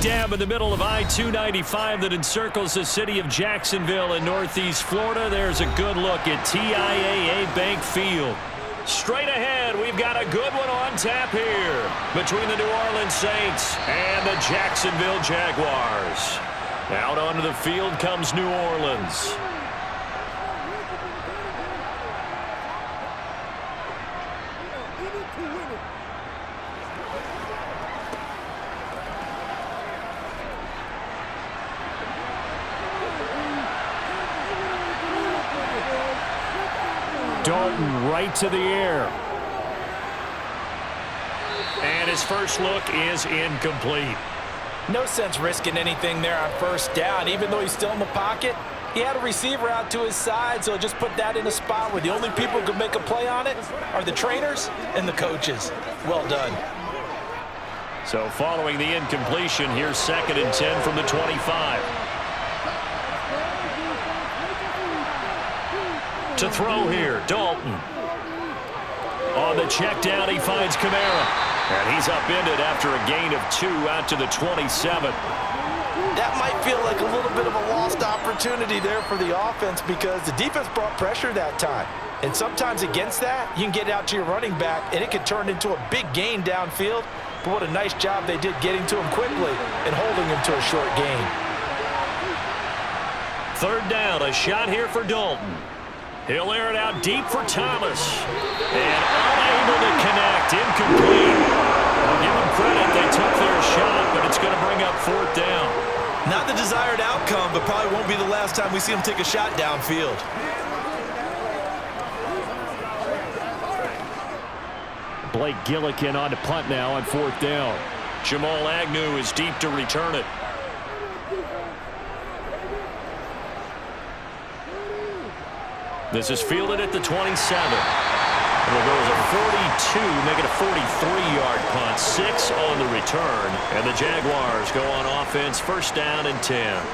dab in the middle of I-295 that encircles the city of Jacksonville in northeast Florida. There's a good look at TIAA Bank Field. Straight ahead, we've got a good one on tap here between the New Orleans Saints and the Jacksonville Jaguars. Out onto the field comes New Orleans. Dalton right to the air. And his first look is incomplete. No sense risking anything there on first down. Even though he's still in the pocket, he had a receiver out to his side, so just put that in a spot where the only people who can make a play on it are the trainers and the coaches. Well done. So following the incompletion, here's 2nd and 10 from the 25. To throw here, Dalton. On the check down, he finds Kamara. And he's upended after a gain of 2 out to the 27. That might feel like a little bit of a lost opportunity there for the offense because the defense brought pressure that time. And sometimes against that, you can get out to your running back, and it can turn into a big gain downfield. But what a nice job they did getting to him quickly and holding him to a short gain. 3rd down, a shot here for Dalton. He'll air it out deep for Thomas. And unable to connect. Incomplete. I'll give them credit. They took their shot, but it's going to bring up 4th down. Not the desired outcome, but probably won't be the last time we see him take a shot downfield. Blake Gillikin on to punt now on 4th down. Jamal Agnew is deep to return it. This is fielded at the 27. It'll go as a 42, make it a 43-yard punt. 6 on the return. And the Jaguars go on offense, 1st down and 10.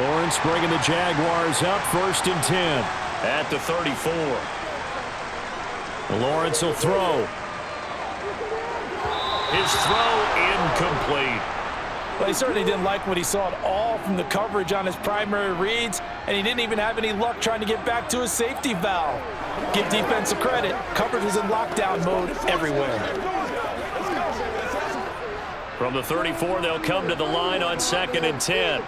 Lawrence bringing the Jaguars up, 1st and 10. At the 34. Lawrence will throw. His throw incomplete. Well, he certainly didn't like what he saw at all from the coverage on his primary reads, and he didn't even have any luck trying to get back to his safety valve. Give defense credit. Coverage was in lockdown mode everywhere. From the 34, they'll come to the line on 2nd and 10.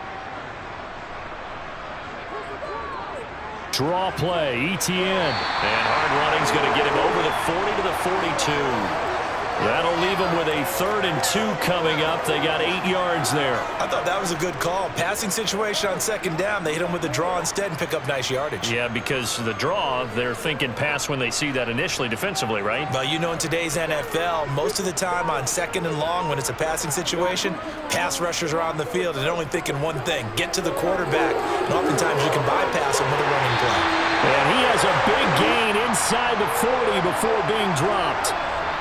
Draw play, ETN. And hard running's going to get him over the 40 to the 42. That'll leave them with a 3rd and 2 coming up. They got 8 yards there. I thought that was a good call. Passing situation on 2nd down. They hit him with the draw instead and pick up nice yardage. Yeah, because the draw, they're thinking pass when they see that initially defensively, right? Well, you know, in today's NFL, most of the time on 2nd and long, when it's a passing situation, pass rushers are on the field and they're only thinking one thing, get to the quarterback. And oftentimes you can bypass him with a running play. And he has a big gain inside the 40 before being dropped.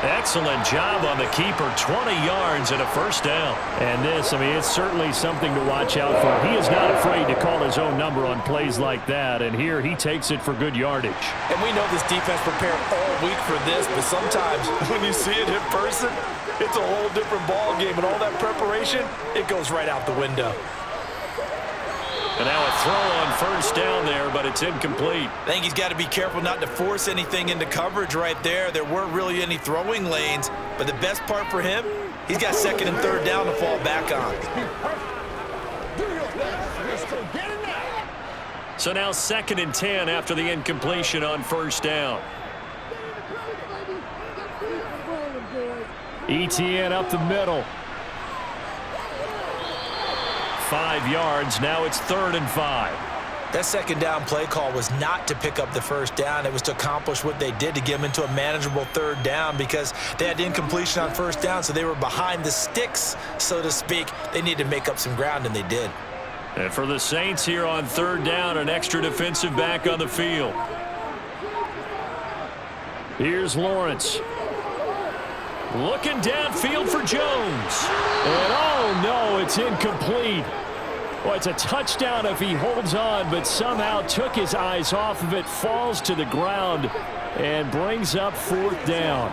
Excellent job on the keeper, 20 yards and a 1st down. And this, I mean, it's certainly something to watch out for. He is not afraid to call his own number on plays like that, and here he takes it for good yardage. And we know this defense prepared all week for this, but sometimes when you see it in person, it's a whole different ball game, and all that preparation, it goes right out the window. And now a throw on 1st down there, but it's incomplete. I think he's got to be careful not to force anything into coverage right there. There weren't really any throwing lanes, but the best part for him, he's got 2nd and 3rd down to fall back on. So now 2nd and 10 after the incompletion on 1st down. ETN up the middle. 5 yards. Now it's 3rd and 5. That 2nd down play call was not to pick up the 1st down. It was to accomplish what they did to get them into a manageable 3rd down because they had incompletion on 1st down, so they were behind the sticks, so to speak. They needed to make up some ground, and they did. And for the Saints here on 3rd down, an extra defensive back on the field. Here's Lawrence. Looking downfield for Jones. And oh no, it's incomplete. Well, it's a touchdown if he holds on, but somehow took his eyes off of it, falls to the ground, and brings up 4th down.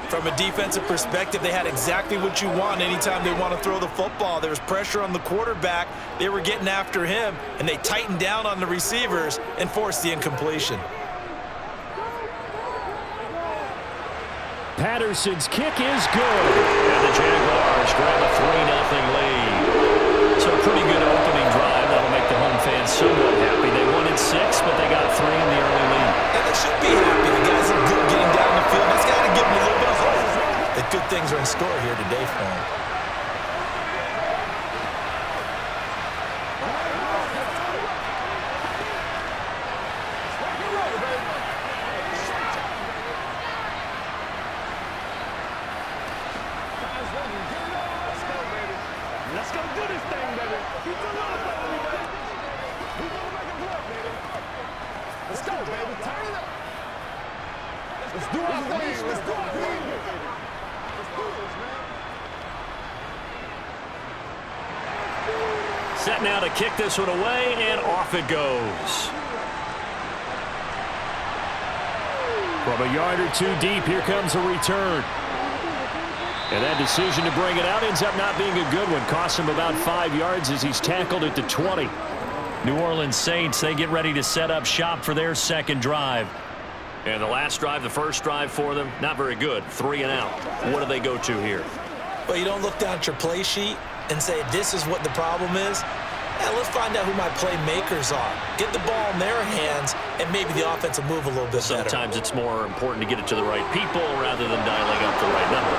From a defensive perspective, they had exactly what you want anytime they want to throw the football. There was pressure on the quarterback. They were getting after him, and they tightened down on the receivers and forced the incompletion. Patterson's kick is good. And the Jaguars grab a 3-0 lead. So a pretty good opening drive. That'll make the home fans somewhat happy. They wanted 6, but they got 3 in the early lead. And they should be happy. The guys are good getting down the field. That's got to give them a little bit of hope that good things are in store here today for them. Let's go do this thing, baby. Keep the love for me, baby. We gonna make it work, baby. Let's go, baby. Turn it up. Let's do our thing. Let's do our thing. Let's do this, man. Set now to kick this one away, and off it goes. From a yard or 2 deep, here comes a return. And that decision to bring it out ends up not being a good one. Costs him about 5 yards as he's tackled at the 20. New Orleans Saints, they get ready to set up shop for their second drive. And the last drive, the first drive for them, not very good. 3 and out. What do they go to here? Well, you don't look down at your play sheet and say, this is what the problem is. Yeah, let's find out who my playmakers are. Get the ball in their hands, and maybe the offense will move a little bit better. Sometimes it's more important to get it to the right people rather than dialing up the right number.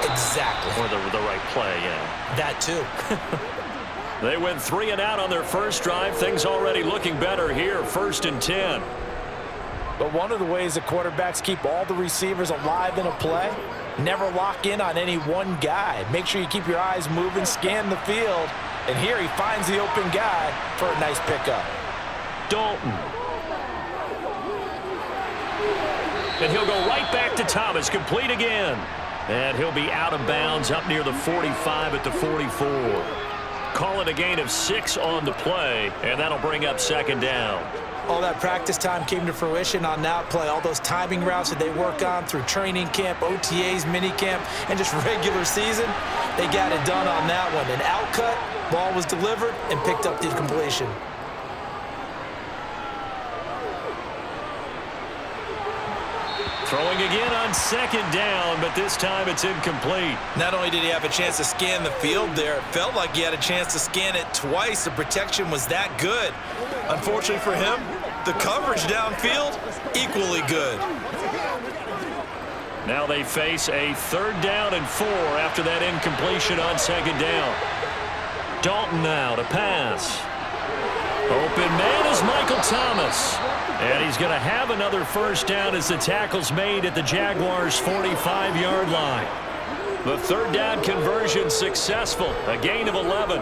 Exactly. Or the right play, yeah. That too. They went 3 and out on their first drive. Things already looking better here. 1st and 10. But one of the ways the quarterbacks keep all the receivers alive in a play, never lock in on any one guy. Make sure you keep your eyes moving, scan the field. And here he finds the open guy for a nice pickup. Dalton. And he'll go right back to Thomas. Complete again. And he'll be out of bounds up near the 45 at the 44. Call it a gain of 6 on the play, and that'll bring up 2nd down. All that practice time came to fruition on that play. All those timing routes that they work on through training camp, OTAs, minicamp, and just regular season, they got it done on that one. An out cut, ball was delivered, and picked up the completion. Throwing again on 2nd down, but this time it's incomplete. Not only did he have a chance to scan the field there, it felt like he had a chance to scan it twice. The protection was that good. Unfortunately for him, the coverage downfield, equally good. Now they face a 3rd down and 4 after that incompletion on 2nd down. Dalton now to pass. Open man is Michael Thomas. And he's going to have another 1st down as the tackle's made at the Jaguars' 45-yard line. The 3rd down conversion successful, a gain of 11.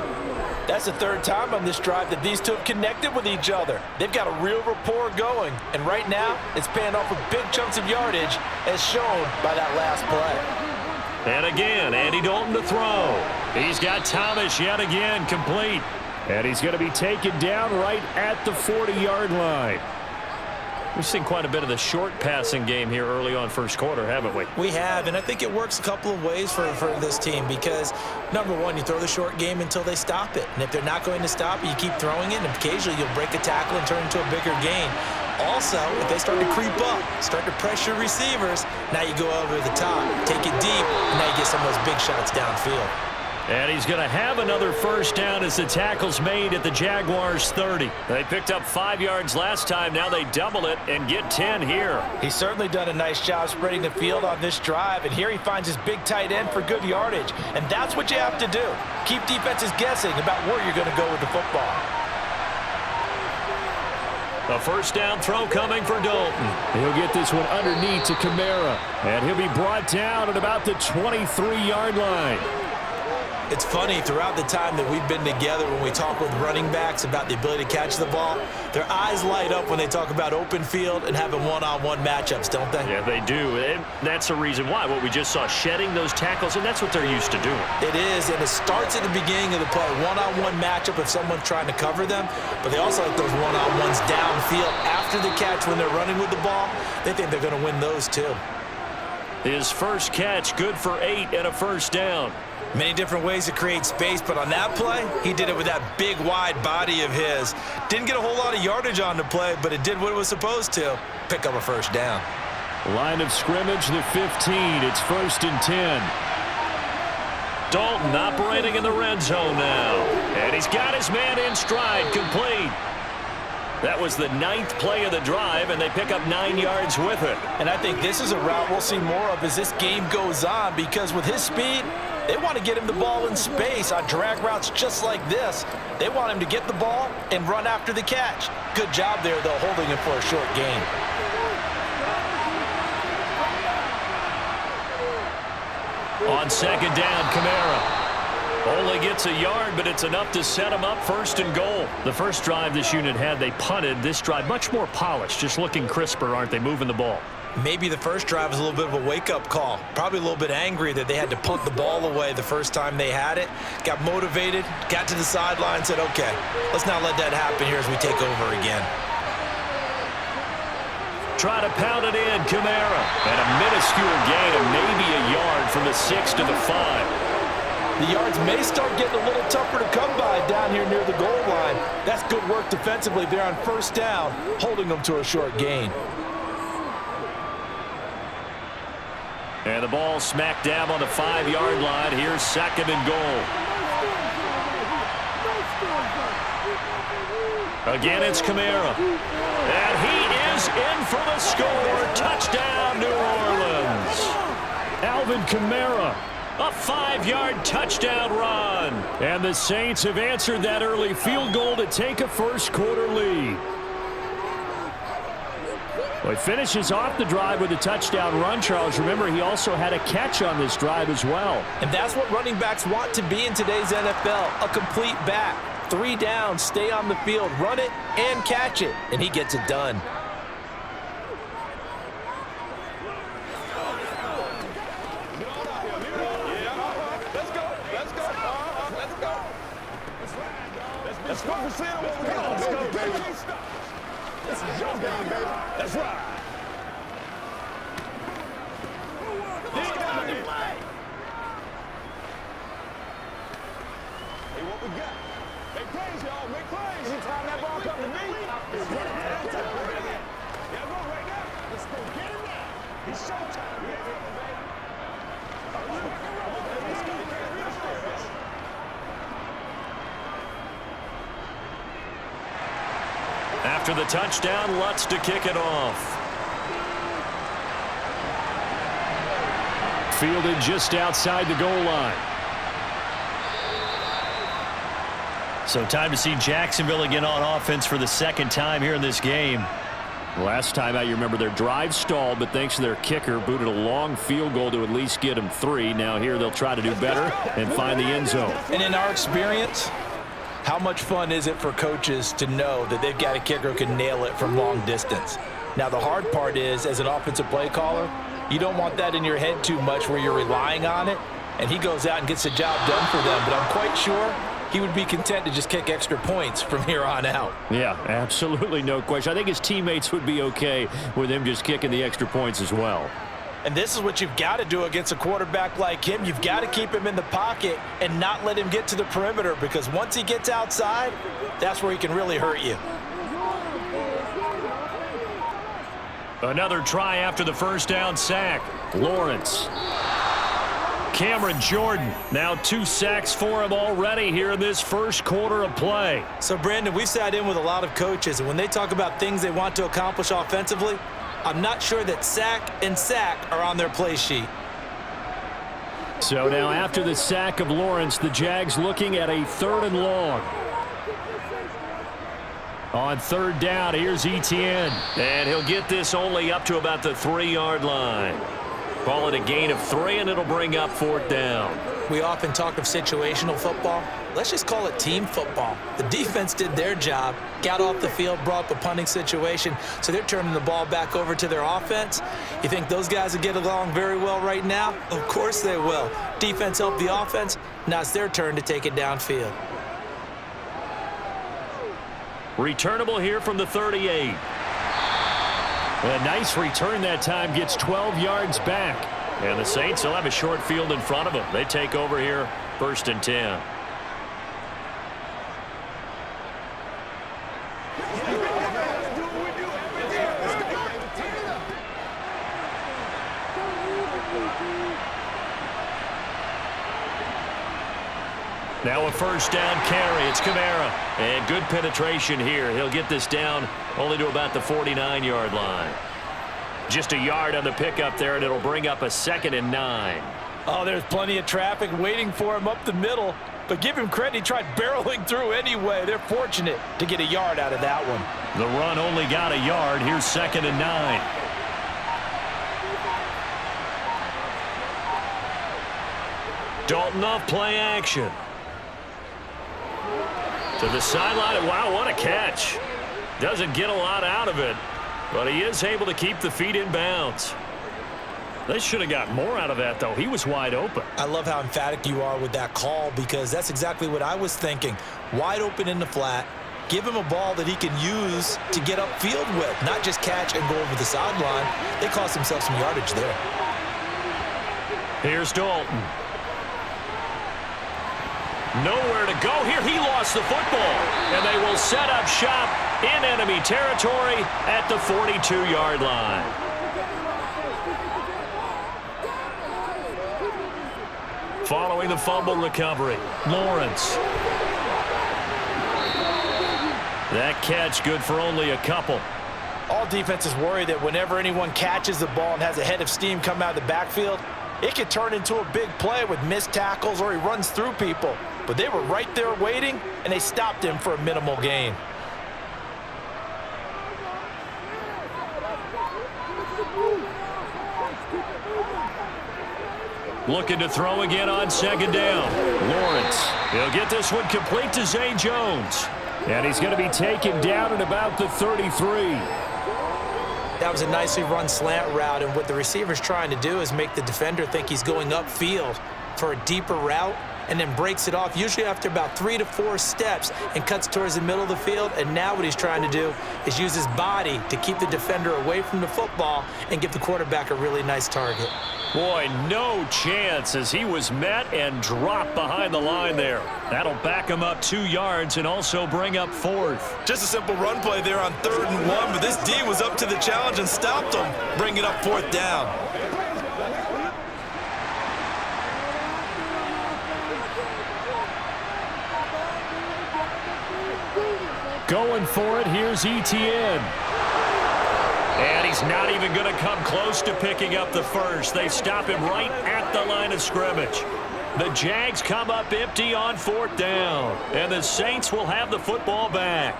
That's the 3rd time on this drive that these two have connected with each other. They've got a real rapport going, and right now it's paying off with big chunks of yardage as shown by that last play. And again, Andy Dalton to throw. He's got Thomas yet again complete. And he's going to be taken down right at the 40-yard line. We've seen quite a bit of the short passing game here early on first quarter, haven't we? We have, and I think it works a couple of ways for this team because, number one, you throw the short game until they stop it. And if they're not going to stop it, you keep throwing it, and occasionally you'll break a tackle and turn into a bigger gain. Also, if they start to creep up, start to pressure receivers, now you go over the top, take it deep, and now you get some of those big shots downfield. And he's going to have another 1st down as the tackle's made at the Jaguars' 30. They picked up 5 yards last time. Now they double it and get 10 here. He's certainly done a nice job spreading the field on this drive, and here he finds his big tight end for good yardage. And that's what you have to do. Keep defenses guessing about where you're going to go with the football. A 1st down throw coming for Dalton. He'll get this one underneath to Kamara. And he'll be brought down at about the 23-yard line. It's funny, throughout the time that we've been together, when we talk with running backs about the ability to catch the ball, their eyes light up when they talk about open field and having one-on-one matchups, don't they? Yeah, they do. And that's the reason why. What we just saw, shedding those tackles, and that's what they're used to doing. It is, and it starts at the beginning of the play. One-on-one matchup if someone's trying to cover them, but they also like those one-on-ones downfield after the catch when they're running with the ball. They think they're going to win those too. His first catch, good for 8 and a first down. Many different ways to create space, but on that play, he did it with that big, wide body of his. Didn't get a whole lot of yardage on the play, but it did what it was supposed to. Pick up a first down. Line of scrimmage, the 15. It's 1st and 10. Dalton operating in the red zone now. And he's got his man in stride, complete. That was the 9th play of the drive, and they pick up 9 yards with it. And I think this is a route we'll see more of as this game goes on, because with his speed, they want to get him the ball in space on drag routes just like this. They want him to get the ball and run after the catch. Good job there, though, holding him for a short gain. On 2nd down, Kamara. Only gets a yard, but it's enough to set him up 1st and goal. The first drive this unit had, they punted. This drive, much more polished, just looking crisper, aren't they, moving the ball? Maybe the first drive was a little bit of a wake-up call. Probably a little bit angry that they had to punt the ball away the first time they had it. Got motivated, got to the sideline, said, okay, let's not let that happen here as we take over again. Try to pound it in, Kamara. And a minuscule gain of maybe a yard from the 6 to the 5. The yards may start getting a little tougher to come by down here near the goal line. That's good work defensively there on 1st down, holding them to a short gain. And the ball smack dab on the 5-yard line. Here's 2nd and goal. Again, it's Kamara. And he is in for the score. Touchdown, New Orleans. Alvin Kamara. A 5-yard touchdown run. And the Saints have answered that early field goal to take a first-quarter lead. Well, he finishes off the drive with a touchdown run, Charles. Remember, he also had a catch on this drive as well. And that's what running backs want to be in today's NFL, a complete back. 3 down, stay on the field, run it, and catch it. And he gets it done. Let's go for seeing what we got. Let's go, baby. This is your game, baby. That's right. This guy did. Hey, what we got? Make plays, y'all. Make plays. Anytime that ball comes to me, it's running. Yeah, go right now. Let's go get him now. It's showtime. Yeah, baby. Let's go. After the touchdown, Lutz to kick it off. Fielded just outside the goal line. So time to see Jacksonville again on offense for the 2nd time here in this game. Last time out, you remember their drive stalled, but thanks to their kicker, booted a long field goal to at least get them 3. Now here they'll try to do better and find the end zone. And in our experience, how much fun is it for coaches to know that they've got a kicker who can nail it from long distance? Now, the hard part is, as an offensive play caller, you don't want that in your head too much where you're relying on it, and he goes out and gets the job done for them. But I'm quite sure he would be content to just kick extra points from here on out. Yeah, absolutely no question. I think his teammates would be okay with him just kicking the extra points as well. And this is what you've got to do against a quarterback like him. You've got to keep him in the pocket and not let him get to the perimeter, because once he gets outside, that's where he can really hurt you. Another try after the first down sack. Lawrence. Cameron Jordan, now 2 sacks for him already here in this first quarter of play. So, Brandon, we've sat in with a lot of coaches, and when they talk about things they want to accomplish offensively, I'm not sure that sack and sack are on their play sheet. So now after the sack of Lawrence, the Jags looking at a 3rd and long. On 3rd down, here's Etienne. And he'll get this only up to about the 3-yard line. Call it a gain of 3, and it'll bring up 4th down. We often talk of situational football. Let's just call it team football. The defense did their job, got off the field, brought up a punting situation, so they're turning the ball back over to their offense. You think those guys will get along very well right now? Of course they will. Defense helped the offense. Now it's their turn to take it downfield. Returnable here from the 38. A nice return that time, gets 12 yards back. And the Saints will have a short field in front of them. They take over here, 1st and 10. Now a 1st down carry. It's Kamara. And good penetration here. He'll get this down only to about the 49-yard line. Just a yard on the pickup there, and it'll bring up a 2nd and 9. Oh, there's plenty of traffic waiting for him up the middle. But give him credit, he tried barreling through anyway. They're fortunate to get a yard out of that one. The run only got a yard. Here's 2nd and 9. Dalton off play action. To the sideline. Wow, what a catch. Doesn't get a lot out of it, but he is able to keep the feet in bounds. They should have got more out of that, though. He was wide open. I love how emphatic you are with that call, because that's exactly what I was thinking. Wide open in the flat. Give him a ball that he can use to get upfield with, not just catch and go over the sideline. They cost themselves some yardage there. Here's Dalton. Nowhere to go here. He lost the football, and they will set up shop in enemy territory at the 42-yard line. Following the fumble recovery, Lawrence. That catch good for only a couple. All defenses worry that whenever anyone catches the ball and has a head of steam come out of the backfield, it can turn into a big play with missed tackles or he runs through people. But they were right there waiting, and they stopped him for a minimal gain. Looking to throw again on 2nd down. Lawrence. He'll get this one complete to Zay Jones. And he's going to be taken down at about the 33. That was a nicely run slant route, and what the receiver's trying to do is make the defender think he's going upfield for a deeper route, and then breaks it off, usually after about 3 to 4 steps, and cuts towards the middle of the field. And now what he's trying to do is use his body to keep the defender away from the football and give the quarterback a really nice target. Boy, no chance as he was met and dropped behind the line there. That'll back him up 2 yards and also bring up 4th. Just a simple run play there on 3rd and 1, but this D was up to the challenge and stopped him, bringing up 4th down. Going for it, here's Etienne. And he's not even going to come close to picking up the first. They stop him right at the line of scrimmage. The Jags come up empty on 4th down. And the Saints will have the football back.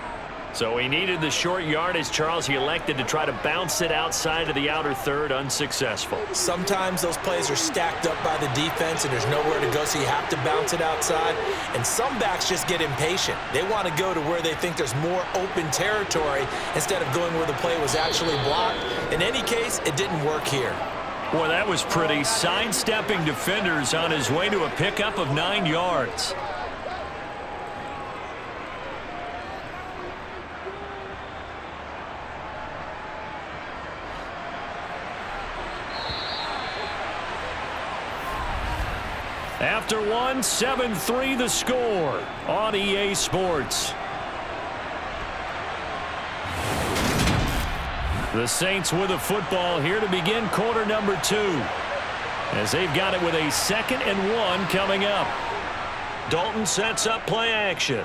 So he needed the short yardage, Charles. He elected to try to bounce it outside of the outer third, unsuccessful. Sometimes those plays are stacked up by the defense and there's nowhere to go, so you have to bounce it outside. And some backs just get impatient. They want to go to where they think there's more open territory instead of going where the play was actually blocked. In any case, it didn't work here. Boy, that was pretty. Sidestepping defenders on his way to a pickup of 9 yards. After one, 7-3 the score on EA Sports. The Saints with a football here to begin quarter number 2. As they've got it with a 2nd and 1 coming up. Dalton sets up play action.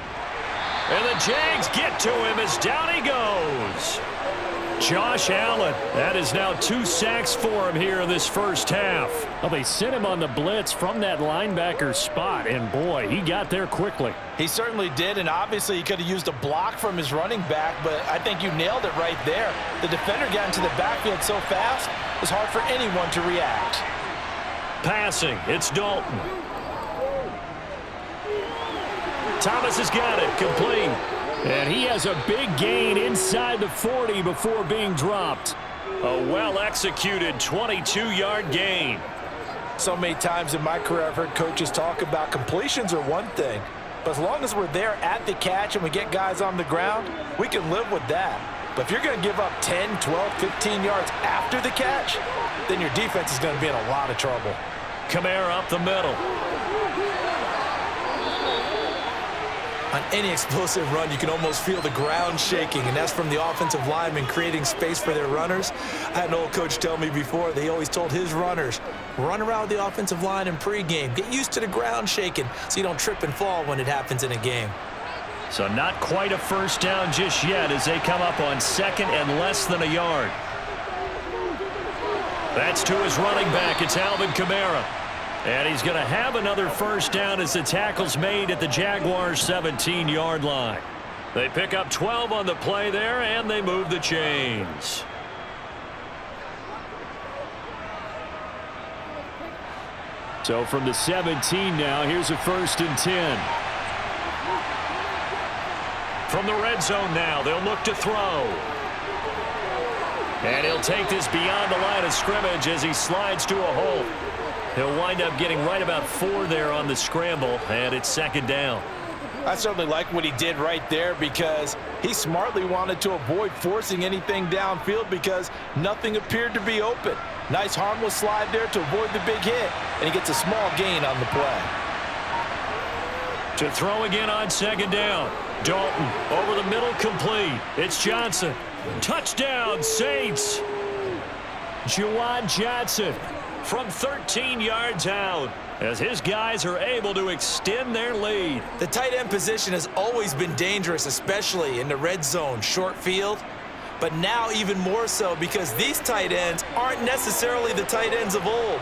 And the Jags get to him as down he goes. Josh Allen. That is now 2 sacks for him here in this first half. Well, they sent him on the blitz from that linebacker spot, and boy, he got there quickly. He certainly did, and obviously he could have used a block from his running back, but I think you nailed it right there. The defender got into the backfield so fast, it was hard for anyone to react. Passing, it's Dalton. Thomas has got it, complete. And he has a big gain inside the 40 before being dropped. A well-executed 22-yard gain. So many times in my career I've heard coaches talk about completions are one thing, but as long as we're there at the catch and we get guys on the ground, we can live with that. But if you're going to give up 10, 12, 15 yards after the catch, then your defense is going to be in a lot of trouble. Kamara up the middle. On any explosive run, you can almost feel the ground shaking, and that's from the offensive linemen creating space for their runners. I had an old coach tell me before, they always told his runners, run around the offensive line in pregame. Get used to the ground shaking so you don't trip and fall when it happens in a game. So not quite a first down just yet as they come up on second and less than a yard. That's to his running back. It's Alvin Kamara. And he's going to have another first down as the tackle's made at the Jaguars' 17-yard line. They pick up 12 on the play there, and they move the chains. So from the 17 now, here's a 1st and 10. From the red zone now, they'll look to throw. And he'll take this beyond the line of scrimmage as he slides to a hole. He'll wind up getting right about 4 there on the scramble, and it's 2nd down. I certainly like what he did right there because he smartly wanted to avoid forcing anything downfield because nothing appeared to be open. Nice harmless slide there to avoid the big hit, and he gets a small gain on the play. To throw again on 2nd down. Dalton over the middle, complete. It's Johnson. Touchdown, Saints. Juwan Johnson from 13 yards out as his guys are able to extend their lead. The tight end position has always been dangerous, especially in the red zone, short field. But now even more so because these tight ends aren't necessarily the tight ends of old.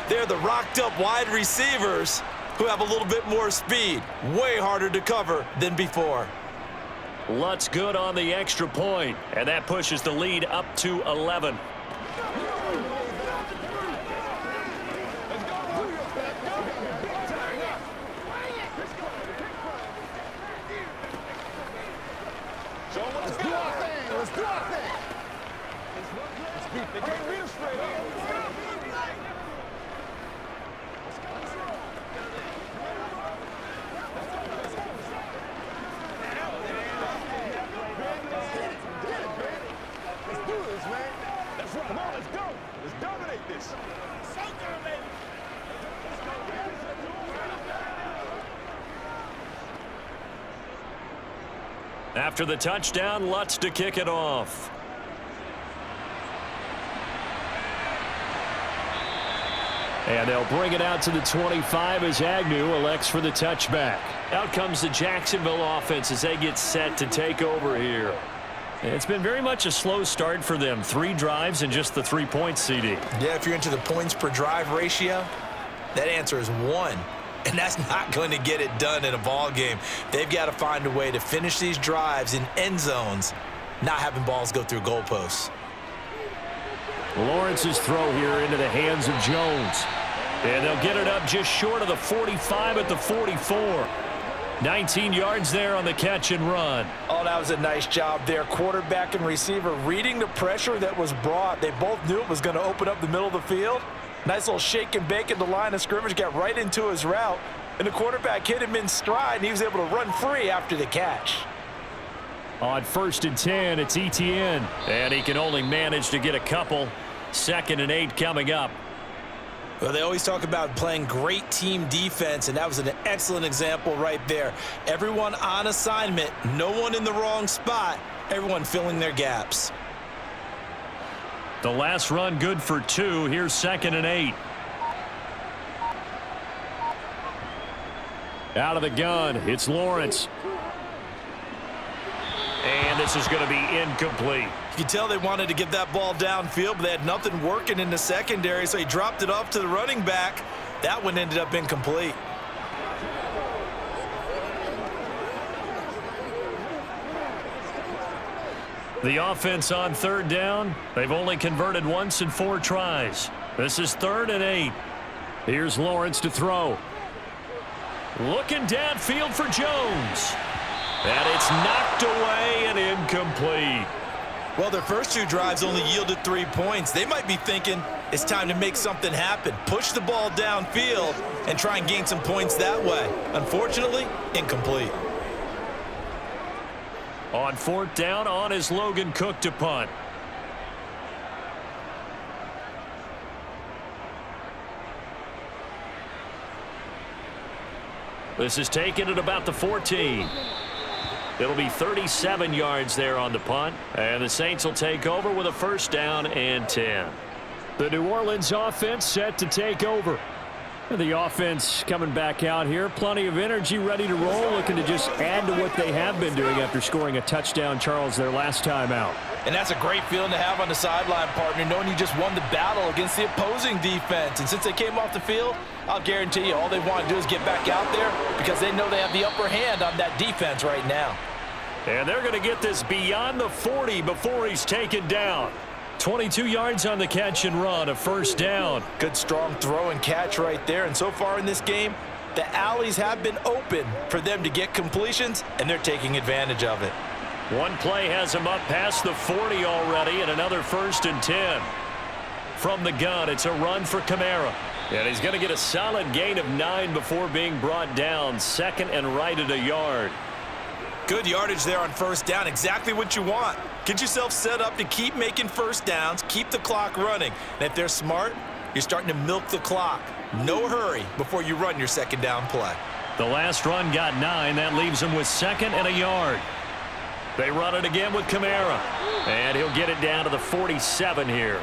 They're the rocked-up wide receivers who have a little bit more speed. Way harder to cover than before. Lutz good on the extra point, and that pushes the lead up to 11. After the touchdown, Lutz to kick it off. And they'll bring it out to the 25 as Agnew elects for the touchback. Out comes the Jacksonville offense as they get set to take over here. It's been very much a slow start for them. 3 drives and just the 3 points, CD. Yeah, if you're into the points per drive ratio, that answer is 1. And that's not going to get it done in a ball game. They've got to find a way to finish these drives in end zones, not having balls go through goalposts. Lawrence's throw here into the hands of Jones. And they'll get it up just short of the 45 at the 44. 19 yards there on the catch and run. Oh, that was a nice job there. Quarterback and receiver reading the pressure that was brought. They both knew it was going to open up the middle of the field. Nice little shake and bake at the line of scrimmage, got right into his route, and the quarterback hit him in stride, and he was able to run free after the catch. On 1st and 10, it's Etienne, and he can only manage to get a couple. 2nd and 8 coming up. Well, they always talk about playing great team defense, and that was an excellent example right there. Everyone on assignment, no one in the wrong spot, everyone filling their gaps. The last run good for 2. Here's 2nd and 8. Out of the gun, it's Lawrence. And this is going to be incomplete. You can tell they wanted to get that ball downfield, but they had nothing working in the secondary, so he dropped it off to the running back. That one ended up incomplete. The offense on 3rd down. They've only converted once in 4 tries. This is 3rd and 8. Here's Lawrence to throw. Looking downfield for Jones. And it's knocked away and incomplete. Well, their first 2 drives only yielded 3 points. They might be thinking it's time to make something happen. Push the ball downfield and try and gain some points that way. Unfortunately, incomplete. On 4th down, on is Logan Cook to punt. This is taken at about the 14. It'll be 37 yards there on the punt. And the Saints will take over with a 1st down and 10. The New Orleans offense set to take over. The offense coming back out here. Plenty of energy, ready to roll, looking to just add to what they have been doing after scoring a touchdown, Charles, their last time out. And that's a great feeling to have on the sideline, partner, knowing you just won the battle against the opposing defense. And since they came off the field, I'll guarantee you all they want to do is get back out there because they know they have the upper hand on that defense right now. And they're going to get this beyond the 40 before he's taken down. 22 yards on the catch and run, a 1st down. Good strong throw and catch right there. And so far in this game, the alleys have been open for them to get completions, and they're taking advantage of it. One play has him up past the 40 already, and another 1st and 10. From the gun, it's a run for Kamara. And he's going to get a solid gain of 9 before being brought down. 2nd and right at a yard. Good yardage there on 1st down. Exactly what you want. Get yourself set up to keep making 1st downs, keep the clock running. And if they're smart, you're starting to milk the clock. No hurry before you run your 2nd down play. The last run got 9. That leaves him with 2nd and a yard. They run it again with Kamara. And he'll get it down to the 47 here.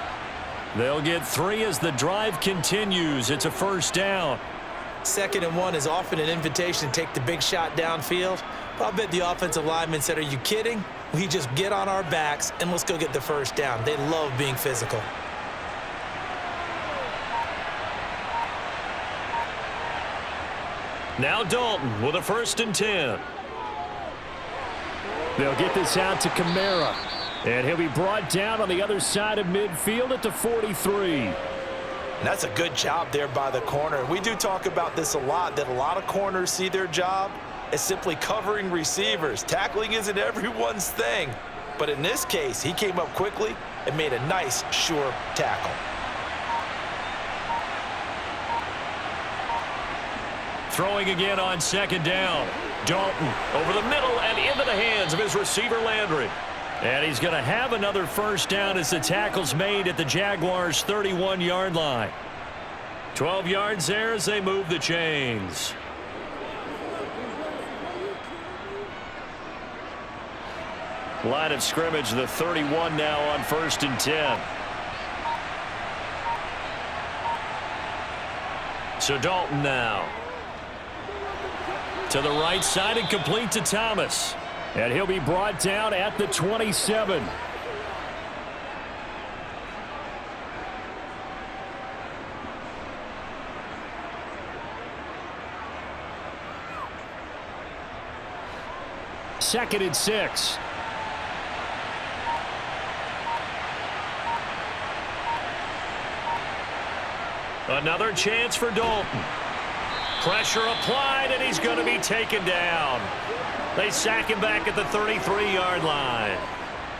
They'll get 3 as the drive continues. It's a 1st down. 2nd and 1 is often an invitation to take the big shot downfield. But I bet the offensive lineman said, are you kidding? We just get on our backs and let's go get the 1st down. They love being physical. Now Dalton with a 1st and 10. They'll get this out to Kamara. And he'll be brought down on the other side of midfield at the 43. And that's a good job there by the corner. We do talk about this a lot, that a lot of corners see their job as simply covering receivers. Tackling isn't everyone's thing. But in this case, he came up quickly and made a nice, sure tackle. Throwing again on 2nd down. Dalton over the middle and into the hands of his receiver Landry. And he's going to have another 1st down as the tackle's made at the Jaguars' 31-yard line. 12 yards there as they move the chains. Line of scrimmage, the 31 now on 1st and 10. So Dalton now. To the right side and complete to Thomas. And he'll be brought down at the 27. Second and 6. Another chance for Dalton. Pressure applied, and he's going to be taken down. They sack him back at the 33-yard line.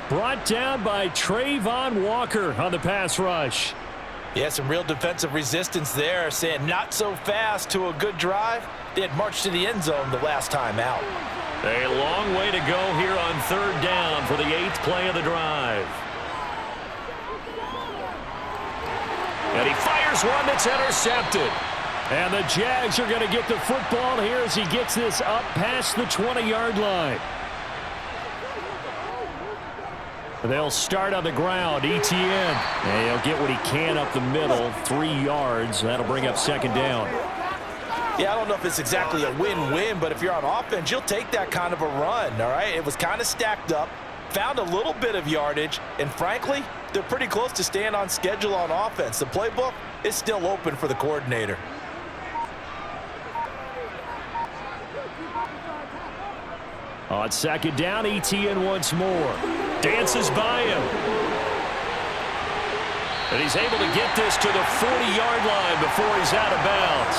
Brought down by Trayvon Walker on the pass rush. Yeah, some real defensive resistance there, saying not so fast to a good drive. They had marched to the end zone the last time out. A long way to go here on 3rd down for the 8th play of the drive. And he fires one that's intercepted. And the Jags are going to get the football here as he gets this up past the 20-yard line. They'll start on the ground. Etienne. And he'll get what he can up the middle. 3 yards. That'll bring up 2nd down. Yeah, I don't know if it's exactly a win-win, but if you're on offense, you'll take that kind of a run, all right? It was kind of stacked up, found a little bit of yardage, and frankly, they're pretty close to staying on schedule on offense. The playbook is still open for the coordinator. On 2nd down, Etienne once more. Dances by him. And he's able to get this to the 40-yard line before he's out of bounds.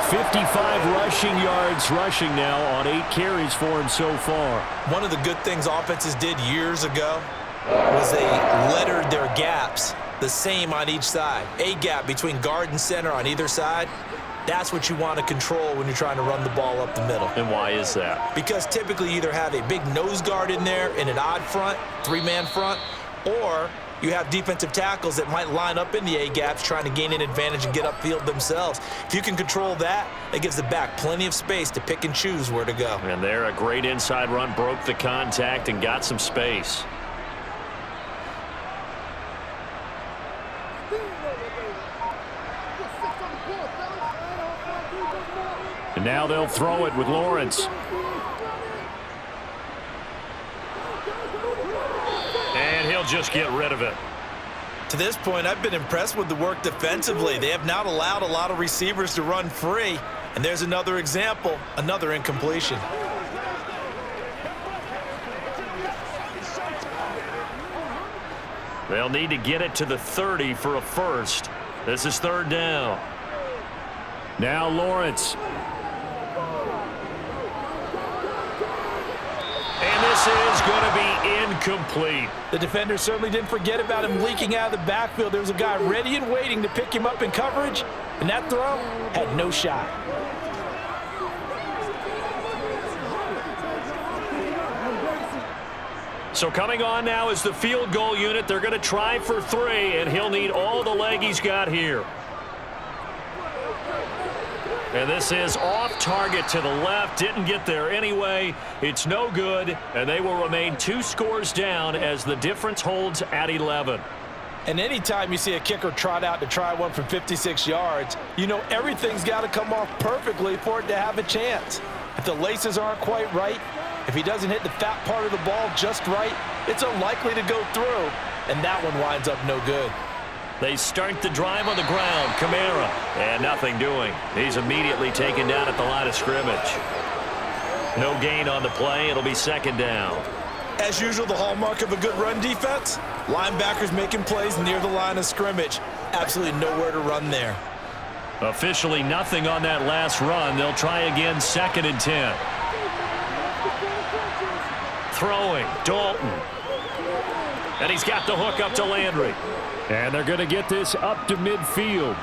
55 rushing yards rushing now on 8 carries for him so far. One of the good things offenses did years ago was they lettered their gaps the same on each side. A gap between guard and center on either side. That's what you want to control when you're trying to run the ball up the middle. And why is that? Because typically you either have a big nose guard in there in an odd front, 3-man front, or you have defensive tackles that might line up in the A-gaps trying to gain an advantage and get upfield themselves. If you can control that, it gives the back plenty of space to pick and choose where to go. And there, a great inside run, broke the contact and got some space. And now they'll throw it with Lawrence. And he'll just get rid of it. To this point, I've been impressed with the work defensively. They have not allowed a lot of receivers to run free. And there's another example, another incompletion. They'll need to get it to the 30 for a first. This is 3rd down. Now Lawrence. And this is going to be incomplete. The defender certainly didn't forget about him leaking out of the backfield. There was a guy ready and waiting to pick him up in coverage, and that throw had no shot. So coming on now is the field goal unit. They're going to try for 3, and he'll need all the leg he's got here. And this is off target to the left. Didn't get there anyway. It's no good, and they will remain 2 scores down as the difference holds at 11. And anytime you see a kicker trot out to try one from 56 yards, you know everything's got to come off perfectly for it to have a chance. If the laces aren't quite right, if he doesn't hit the fat part of the ball just right, it's unlikely to go through, and that one winds up no good. They start the drive on the ground. Kamara, and nothing doing. He's immediately taken down at the line of scrimmage. No gain on the play. It'll be 2nd down. As usual, the hallmark of a good run defense, linebackers making plays near the line of scrimmage. Absolutely nowhere to run there. Officially nothing on that last run. They'll try again, 2nd and 10. Throwing, Dalton. And he's got the hook up to Landry. And they're going to get this up to midfield.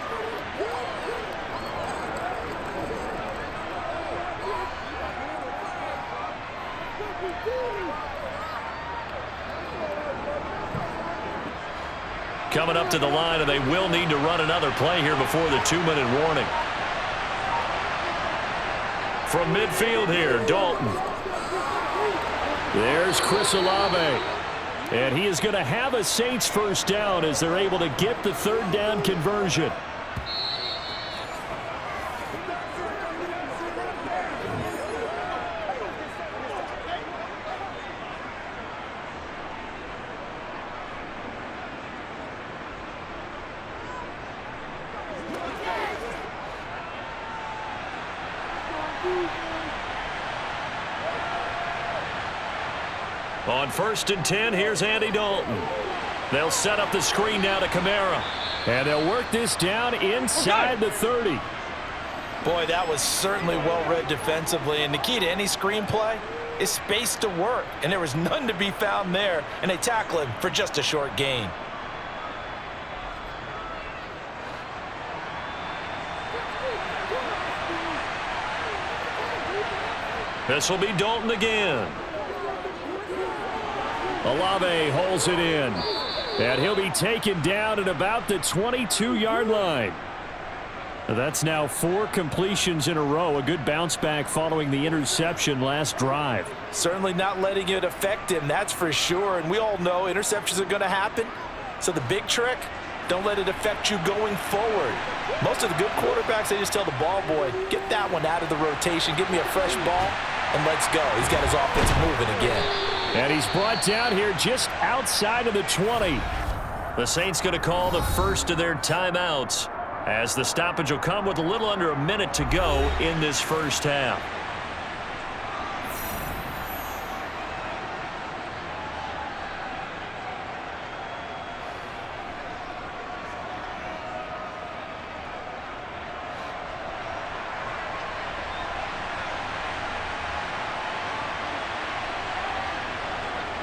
Coming up to the line, and they will need to run another play here before the 2-minute warning. From midfield here, Dalton. There's Chris Olave. And he is going to have a Saints first down as they're able to get the 3rd down conversion. On 1st and 10, here's Andy Dalton. They'll set up the screen now to Kamara. And they'll work this down inside the 30. Boy, that was certainly well-read defensively. And the key to any screenplay is space to work. And there was none to be found there. And they tackle him for just a short gain. This will be Dalton again. Olave holds it in. And he'll be taken down at about the 22-yard line. That's now 4 completions in a row. A good bounce back following the interception last drive. Certainly not letting it affect him, that's for sure. And we all know interceptions are going to happen. So the big trick, don't let it affect you going forward. Most of the good quarterbacks, they just tell the ball boy, get that one out of the rotation, give me a fresh ball, and let's go. He's got his offense moving again. And he's brought down here just outside of the 20. The Saints going to call the first of their timeouts as the stoppage will come with a little under a minute to go in this first half.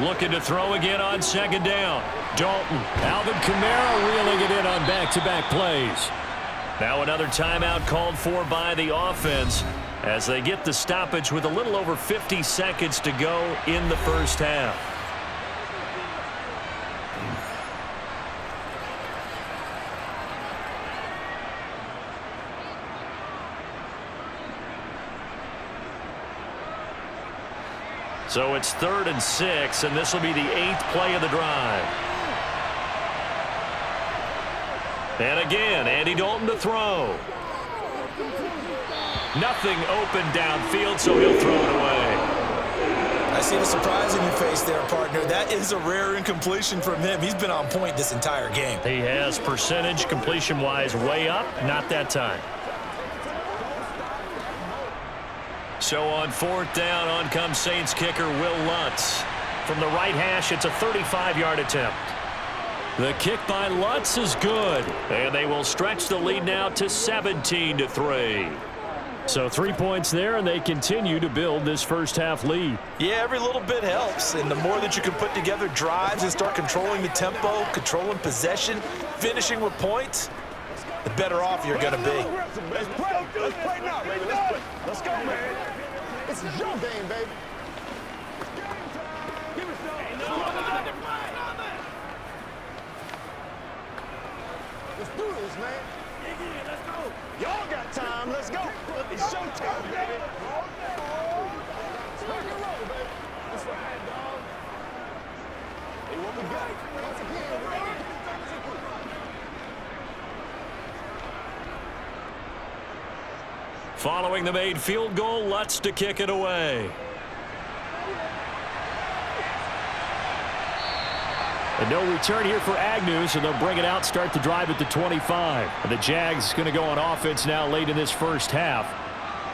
Looking to throw again on second down. Dalton. Alvin Kamara reeling it in on back-to-back plays. Now another timeout called for by the offense as they get the stoppage with a little over 50 seconds to go in the first half. So it's 3rd and 6, and this will be the 8th play of the drive. And again, Andy Dalton to throw. Nothing open downfield, so he'll throw it away. I see the surprise in your face there, partner. That is a rare incompletion from him. He's been on point this entire game. He has percentage completion-wise way up, not that time. So on 4th down, on comes Saints kicker Will Lutz. From the right hash, it's a 35-yard attempt. The kick by Lutz is good, and they will stretch the lead now to 17-3. So 3 points there, and they continue to build this first half lead. Yeah, every little bit helps, and the more that you can put together drives and start controlling the tempo, controlling possession, finishing with points, the better off you're going to be. Let's play now, baby. Let's go, man. This is your game, baby. Let's do this, man. Let's go. Y'all got time. Let's go. It's showtime, baby. Let's rock and roll, baby. That's right, dog. Hey, what we got? Once again, right? Following the made field goal, Lutz to kick it away. And no return here for Agnew, so they'll bring it out, start the drive at the 25. And the Jags going to go on offense now late in this first half.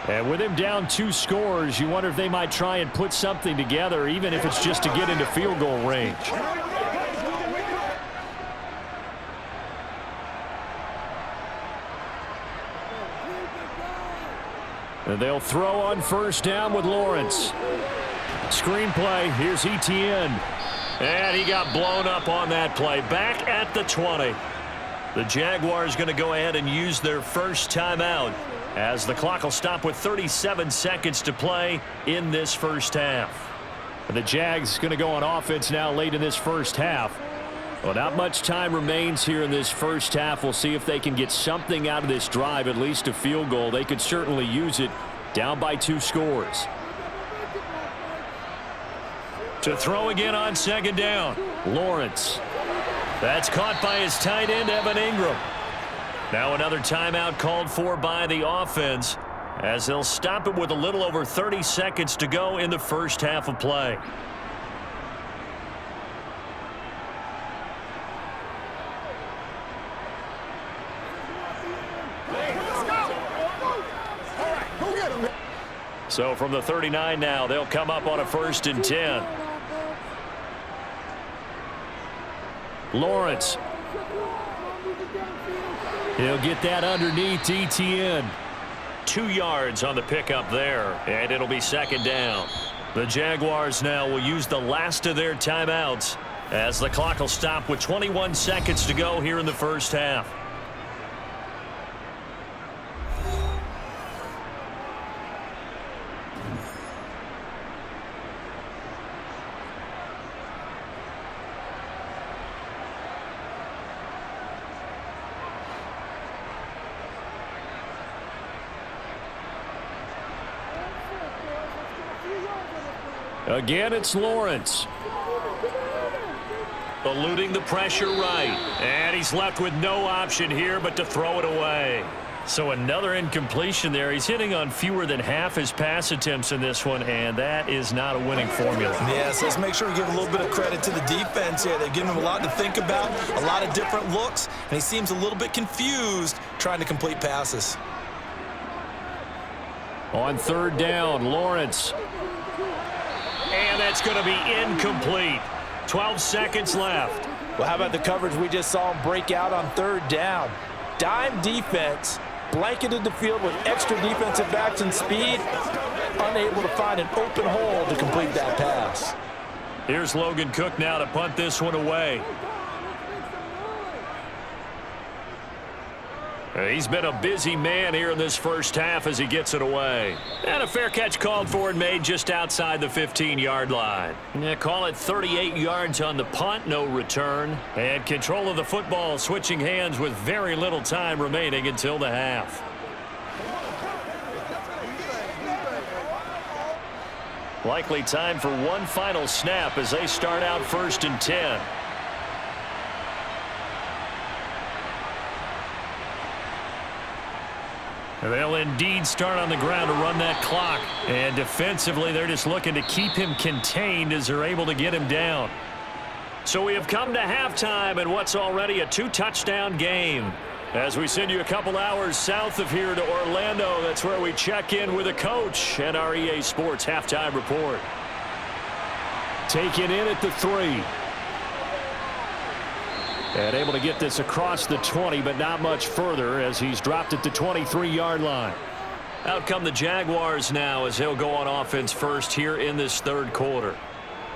And with him down 2 scores, you wonder if they might try and put something together, even if it's just to get into field goal range. And they'll throw on 1st down with Lawrence. Screenplay, here's Etienne. And he got blown up on that play. Back at the 20. The Jaguars going to go ahead and use their first timeout as the clock will stop with 37 seconds to play in this first half. And the Jags going to go on offense now late in this first half. Well, not much time remains here in this first half. We'll see if they can get something out of this drive, at least a field goal. They could certainly use it, down by 2 scores. To throw again on 2nd down, Lawrence. That's caught by his tight end, Evan Ingram. Now another timeout called for by the offense as they'll stop it with a little over 30 seconds to go in the first half of play. So from the 39 now, they'll come up on a 1st and 10. Lawrence. He'll get that underneath Etienne. 2 yards on the pickup there, and it'll be 2nd down. The Jaguars now will use the last of their timeouts as the clock will stop with 21 seconds to go here in the first half. Again, it's Lawrence. Eluding the pressure right. And he's left with no option here but to throw it away. So another incompletion there. He's hitting on fewer than half his pass attempts in this one, and that is not a winning formula. Yes, let's make sure we give a little bit of credit to the defense here. They've given him a lot to think about, a lot of different looks, and he seems a little bit confused trying to complete passes. On 3rd down, Lawrence. And that's going to be incomplete. 12 seconds left. Well, how about the coverage we just saw him break out on 3rd down? Dime defense, blanketed the field with extra defensive backs and speed, unable to find an open hole to complete that pass. Here's Logan Cook now to punt this one away. He's been a busy man here in this first half as he gets it away. And a fair catch called for and made just outside the 15-yard line. Call it 38 yards on the punt, no return. And control of the football switching hands with very little time remaining until the half. Likely time for one final snap as they start out 1st and 10. They'll indeed start on the ground to run that clock. And defensively, they're just looking to keep him contained as they're able to get him down. So we have come to halftime in what's already a 2-touchdown game. As we send you a couple hours south of here to Orlando, that's where we check in with a coach and our EA Sports halftime report. Taken in at the 3. And able to get this across the 20, but not much further as he's dropped at the 23-yard line. Out come the Jaguars now as they'll go on offense first here in this third quarter.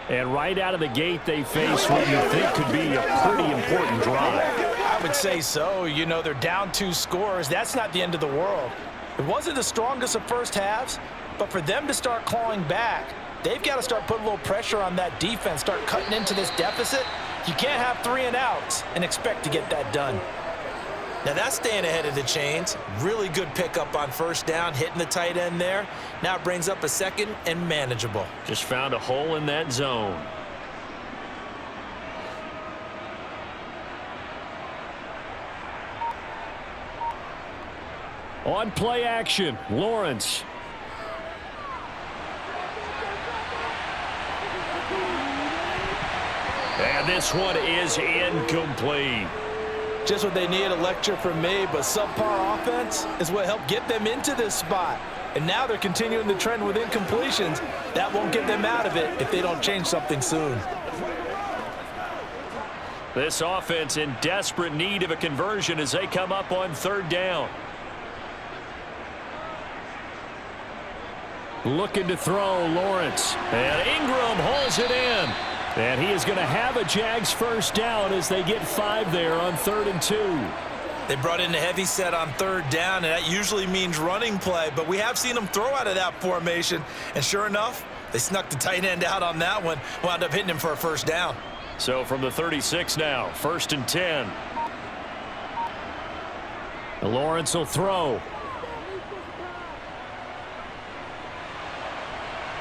And right out of the gate, they face what you think could be a pretty important drive. I would say so. You know, they're down 2 scores. That's not the end of the world. It wasn't the strongest of first halves, but for them to start clawing back, they've got to start putting a little pressure on that defense, start cutting into this deficit. You can't have 3 and outs and expect to get that done. Now that's staying ahead of the chains. Really good pickup on first down, hitting the tight end there. Now it brings up a 2nd and manageable. Just found a hole in that zone. On play action, Lawrence. And this one is incomplete. Just what they need, a lecture from me, but subpar offense is what helped get them into this spot. And now they're continuing the trend with incompletions. That won't get them out of it if they don't change something soon. This offense in desperate need of a conversion as they come up on 3rd down. Looking to throw, Lawrence. And Ingram hauls it in. And he is going to have a Jags first down as they get 5 there on 3rd and 2. They brought in the heavy set on 3rd down, and that usually means running play. But we have seen them throw out of that formation. And sure enough, they snuck the tight end out on that one. Wound up hitting him for a first down. So from the 36 now, 1st and 10. Lawrence will throw.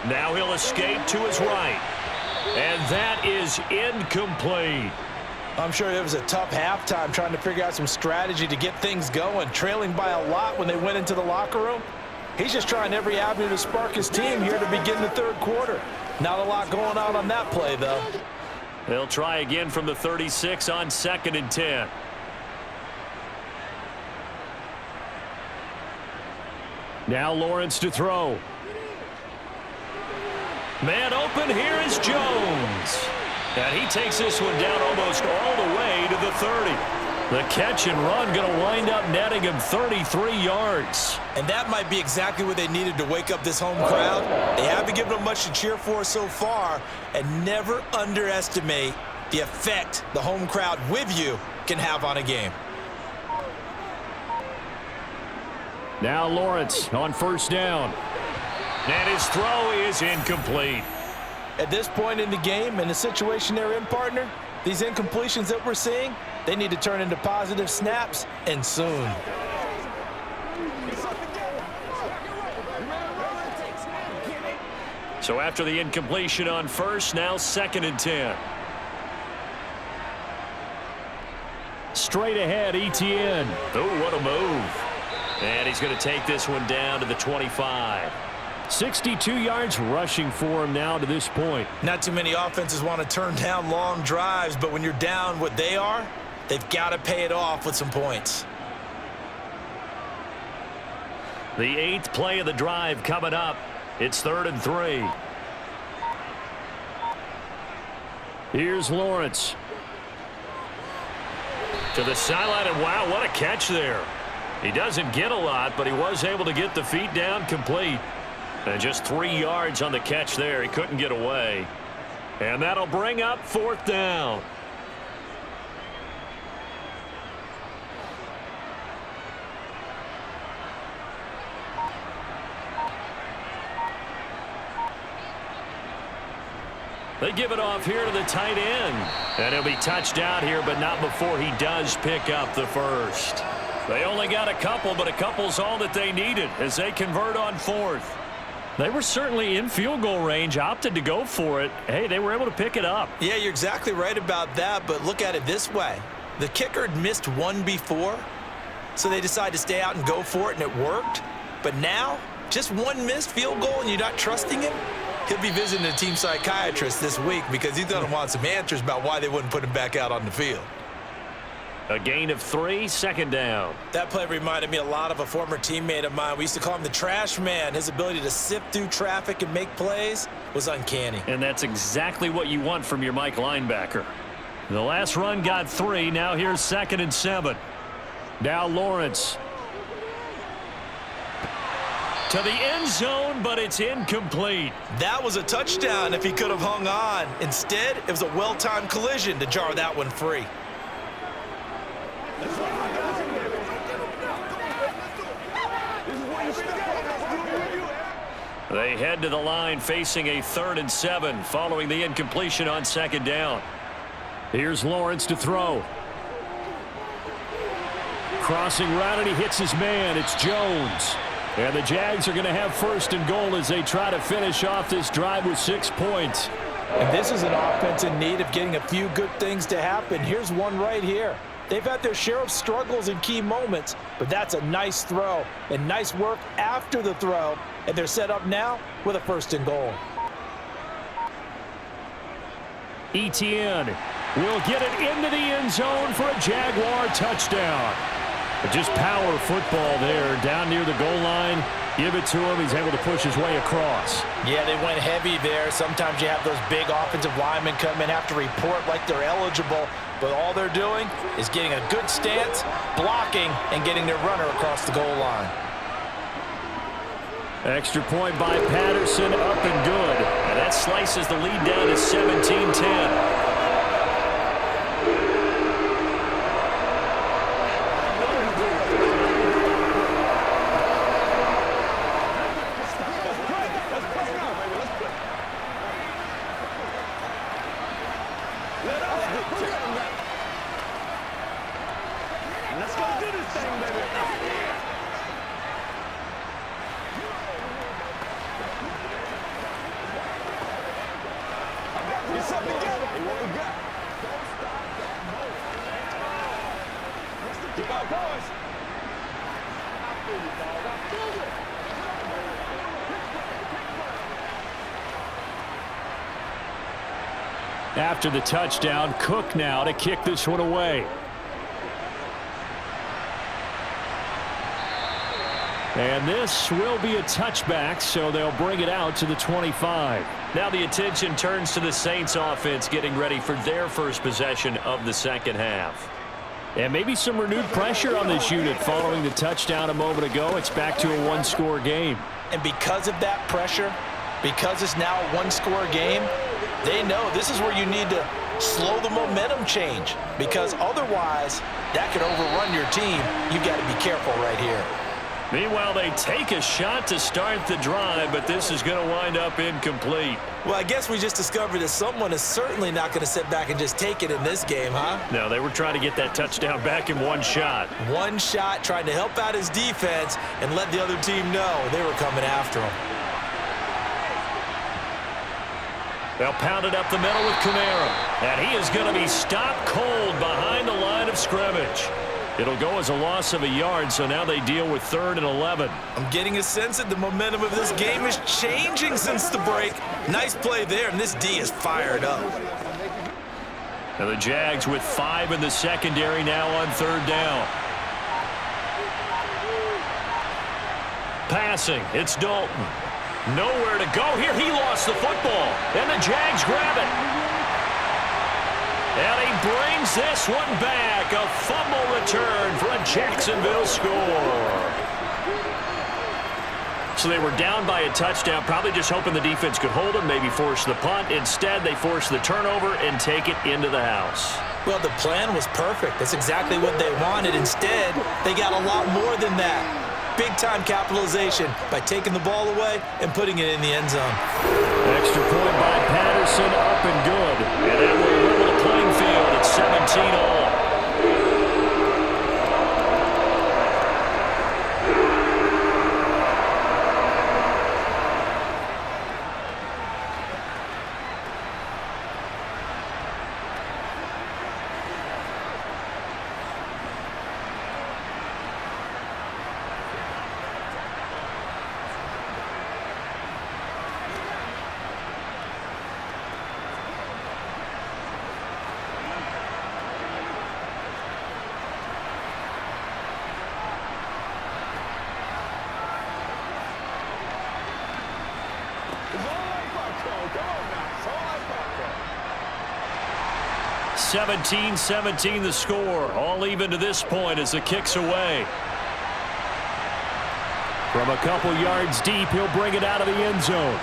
Now he'll escape to his right. And that is incomplete. I'm sure it was a tough halftime trying to figure out some strategy to get things going, trailing by a lot when they went into the locker room. He's just trying every avenue to spark his team here to begin the 3rd quarter. Not a lot going on that play, though. They'll try again from the 36 on 2nd and 10. Now Lawrence to throw. Man open, here is Jones. And he takes this one down almost all the way to the 30. The catch and run going to wind up netting him 33 yards. And that might be exactly what they needed to wake up this home crowd. They haven't given them much to cheer for so far. And never underestimate the effect the home crowd with you can have on a game. Now Lawrence on 1st down. And his throw is incomplete. At this point in the game, in the situation they're in, partner, these incompletions that we're seeing, they need to turn into positive snaps, and soon. So after the incompletion on 1st, now 2nd and 10. Straight ahead, Etienne. Oh, what a move. And he's going to take this one down to the 25. 62 yards rushing for him now to this point. Not too many offenses want to turn down long drives, but when you're down what they are, they've got to pay it off with some points. The 8th play of the drive coming up. It's 3rd and 3. Here's Lawrence. To the sideline, and wow, what a catch there. He doesn't get a lot, but he was able to get the feet down complete. And just 3 yards on the catch there. He couldn't get away. And that'll bring up 4th down. They give it off here to the tight end. And he'll be touched out here, but not before he does pick up the first. They only got a couple, but a couple's all that they needed as they convert on 4th. They were certainly in field goal range, opted to go for it. Hey, they were able to pick it up. Yeah, you're exactly right about that, but look at it this way. The kicker had missed one before, so they decided to stay out and go for it, and it worked. But now, just one missed field goal and you're not trusting him? He'll be visiting a team psychiatrist this week because he's going to want some answers about why they wouldn't put him back out on the field. A gain of 3, 2nd down. That play reminded me a lot of a former teammate of mine. We used to call him the trash man. His ability to sift through traffic and make plays was uncanny. And that's exactly what you want from your Mike linebacker. The last run got 3. Now here's 2nd and 7. Now Lawrence. To the end zone, but it's incomplete. That was a touchdown if he could have hung on. Instead, it was a well-timed collision to jar that one free. They head to the line facing a 3rd and 7 following the incompletion on 2nd down. Here's Lawrence to throw. Crossing route, and he hits his man. It's Jones. And the Jags are going to have 1st and goal as they try to finish off this drive with 6 points. And this is an offense in need of getting a few good things to happen. Here's one right here. They've had their share of struggles in key moments, but that's a nice throw and nice work after the throw. And they're set up now with a 1st and goal. Etienne will get it into the end zone for a Jaguar touchdown. But just power football there down near the goal line. Give it to him. He's able to push his way across. Yeah, they went heavy there. Sometimes you have those big offensive linemen come in, have to report like they're eligible. But all they're doing is getting a good stance, blocking, and getting their runner across the goal line. Extra point by Patterson, up and good. And that slices the lead down to 17-10. Let's go do this thing, baby. Get something together. Hey, what we got? Keep our boys. I feel you, dog. I feel you. After the touchdown, Cook now to kick this one away. And this will be a touchback, so they'll bring it out to the 25. Now the attention turns to the Saints offense getting ready for their first possession of the second half. And maybe some renewed pressure on this unit following the touchdown a moment ago. It's back to a one-score game. And because of that pressure, because it's now a one-score game, they know this is where you need to slow the momentum change, because otherwise that could overrun your team. You've got to be careful right here. Meanwhile, they take a shot to start the drive, but this is going to wind up incomplete. Well, I guess we just discovered that someone is certainly not going to sit back and just take it in this game, huh? No, they were trying to get that touchdown back in one shot. One shot, trying to help out his defense and let the other team know they were coming after him. They'll pound it up the middle with Kamara. And he is going to be stopped cold behind the line of scrimmage. It'll go as a loss of a yard, so now they deal with 3rd and 11. I'm getting a sense that the momentum of this game is changing since the break. Nice play there, and this D is fired up. And the Jags with 5 in the secondary now on 3rd down. Passing, it's Dalton. Nowhere to go here. He lost the football, and the Jags grab it. And he brings this one back. A fumble return for a Jacksonville score. So they were down by a touchdown, probably just hoping the defense could hold them, maybe force the punt. Instead, they forced the turnover and take it into the house. Well, the plan was perfect. That's exactly what they wanted. Instead, they got a lot more than that. Big-time capitalization by taking the ball away and putting it in the end zone. Extra point by Patterson, up and good. And that will level the playing field at 17 all. Come on now. It's all like popcorn. 17-17 the score. All even to this point as the kick's away. From a couple yards deep, he'll bring it out of the end zone.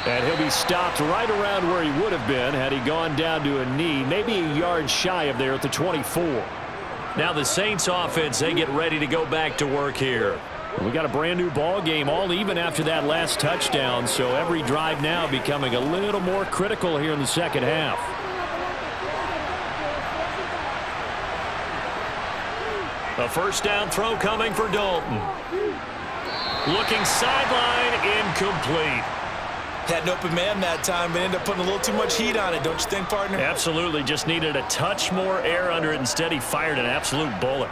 And he'll be stopped right around where he would have been had he gone down to a knee, maybe a yard shy of there at the 24. Now the Saints offense, they get ready to go back to work here. We got a brand new ball game, all even after that last touchdown, so every drive now becoming a little more critical here in the second half. A first down throw coming for Dalton. Looking sideline, incomplete. Had an open man that time, but ended up putting a little too much heat on it, don't you think, partner? Absolutely, just needed a touch more air under it. Instead, he fired an absolute bullet.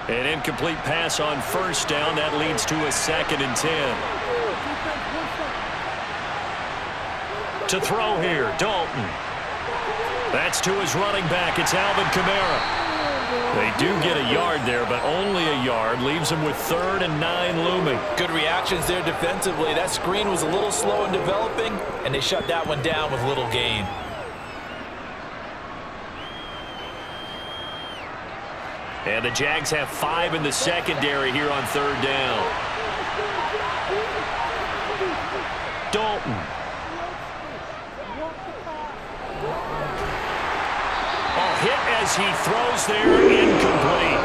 An incomplete pass on first down. That leads to a 2nd and 10. To throw here, Dalton. That's to his running back. It's Alvin Kamara. They do get a yard there, but only a yard. Leaves them with 3rd and 9 looming. Good reactions there defensively. That screen was a little slow in developing, and they shut that one down with little gain. And the Jags have 5 in the secondary here on 3rd down. Dalton. A hit as he throws there, incomplete.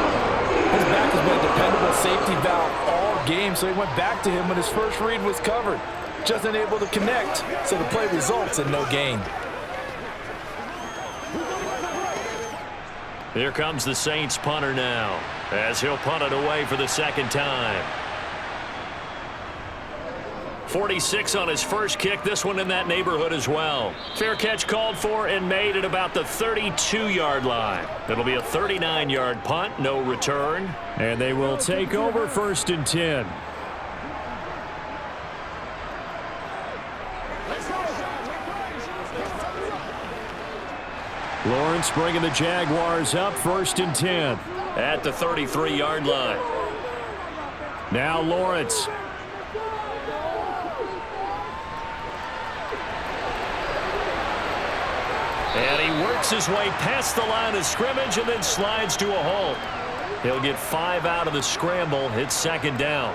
His back has been a dependable safety valve all game, so he went back to him when his first read was covered. Just unable to connect, so the play results in no gain. Here comes the Saints punter now, as he'll punt it away for the 2nd time. 46 on his first kick, this one in that neighborhood as well. Fair catch called for and made at about the 32-yard line. It'll be a 39-yard punt, no return. And they will take over 1st and 10. Lawrence bringing the Jaguars up, 1st and 10 at the 33-yard line. Now Lawrence. And he works his way past the line of scrimmage and then slides to a halt. He'll get 5 out of the scramble. It's 2nd down.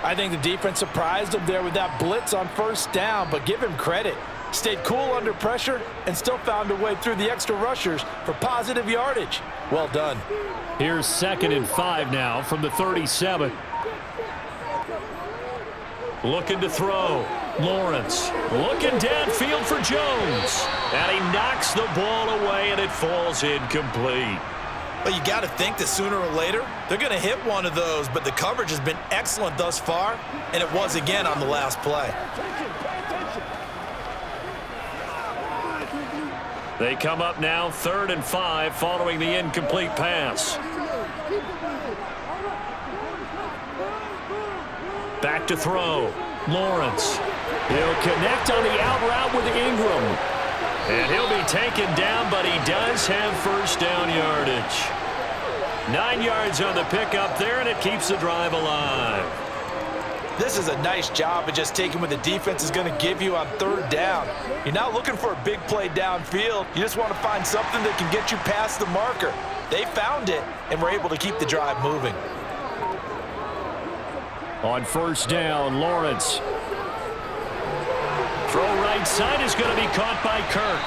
I think the defense surprised him there with that blitz on 1st down, but give him credit. Stayed cool under pressure and still found a way through the extra rushers for positive yardage. Well done. Here's 2nd and 5 now from the 37. Looking to throw. Lawrence looking downfield for Jones. And he knocks the ball away and it falls incomplete. Well, you got to think that sooner or later they're going to hit one of those, but the coverage has been excellent thus far, and it was again on the last play. They come up now 3rd and 5 following the incomplete pass. Back to throw. Lawrence. He'll connect on the out route with Ingram. And he'll be taken down, but he does have 1st down yardage. 9 yards on the pickup there, and it keeps the drive alive. This is a nice job of just taking what the defense is going to give you on 3rd down. You're not looking for a big play downfield. You just want to find something that can get you past the marker. They found it and were able to keep the drive moving. On first down, Lawrence. Throw right side is going to be caught by Kirk.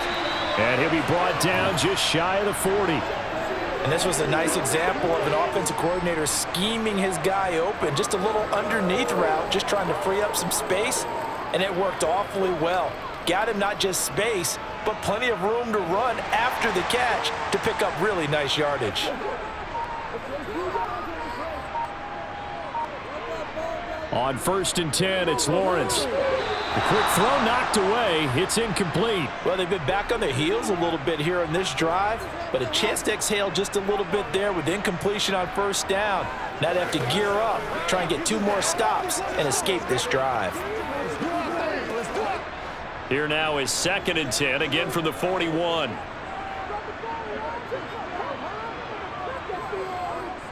And he'll be brought down just shy of the 40. And this was a nice example of an offensive coordinator scheming his guy open. Just a little underneath route, just trying to free up some space. And it worked awfully well. Got him not just space, but plenty of room to run after the catch to pick up really nice yardage. On first and 10, it's Lawrence. The quick throw knocked away. It's incomplete. Well, they've been back on their heels a little bit here on this drive, but a chance to exhale just a little bit there with incompletion on first down. Now they have to gear up, try and get 2 more stops, and escape this drive. Here now is second and 10, again from the 41.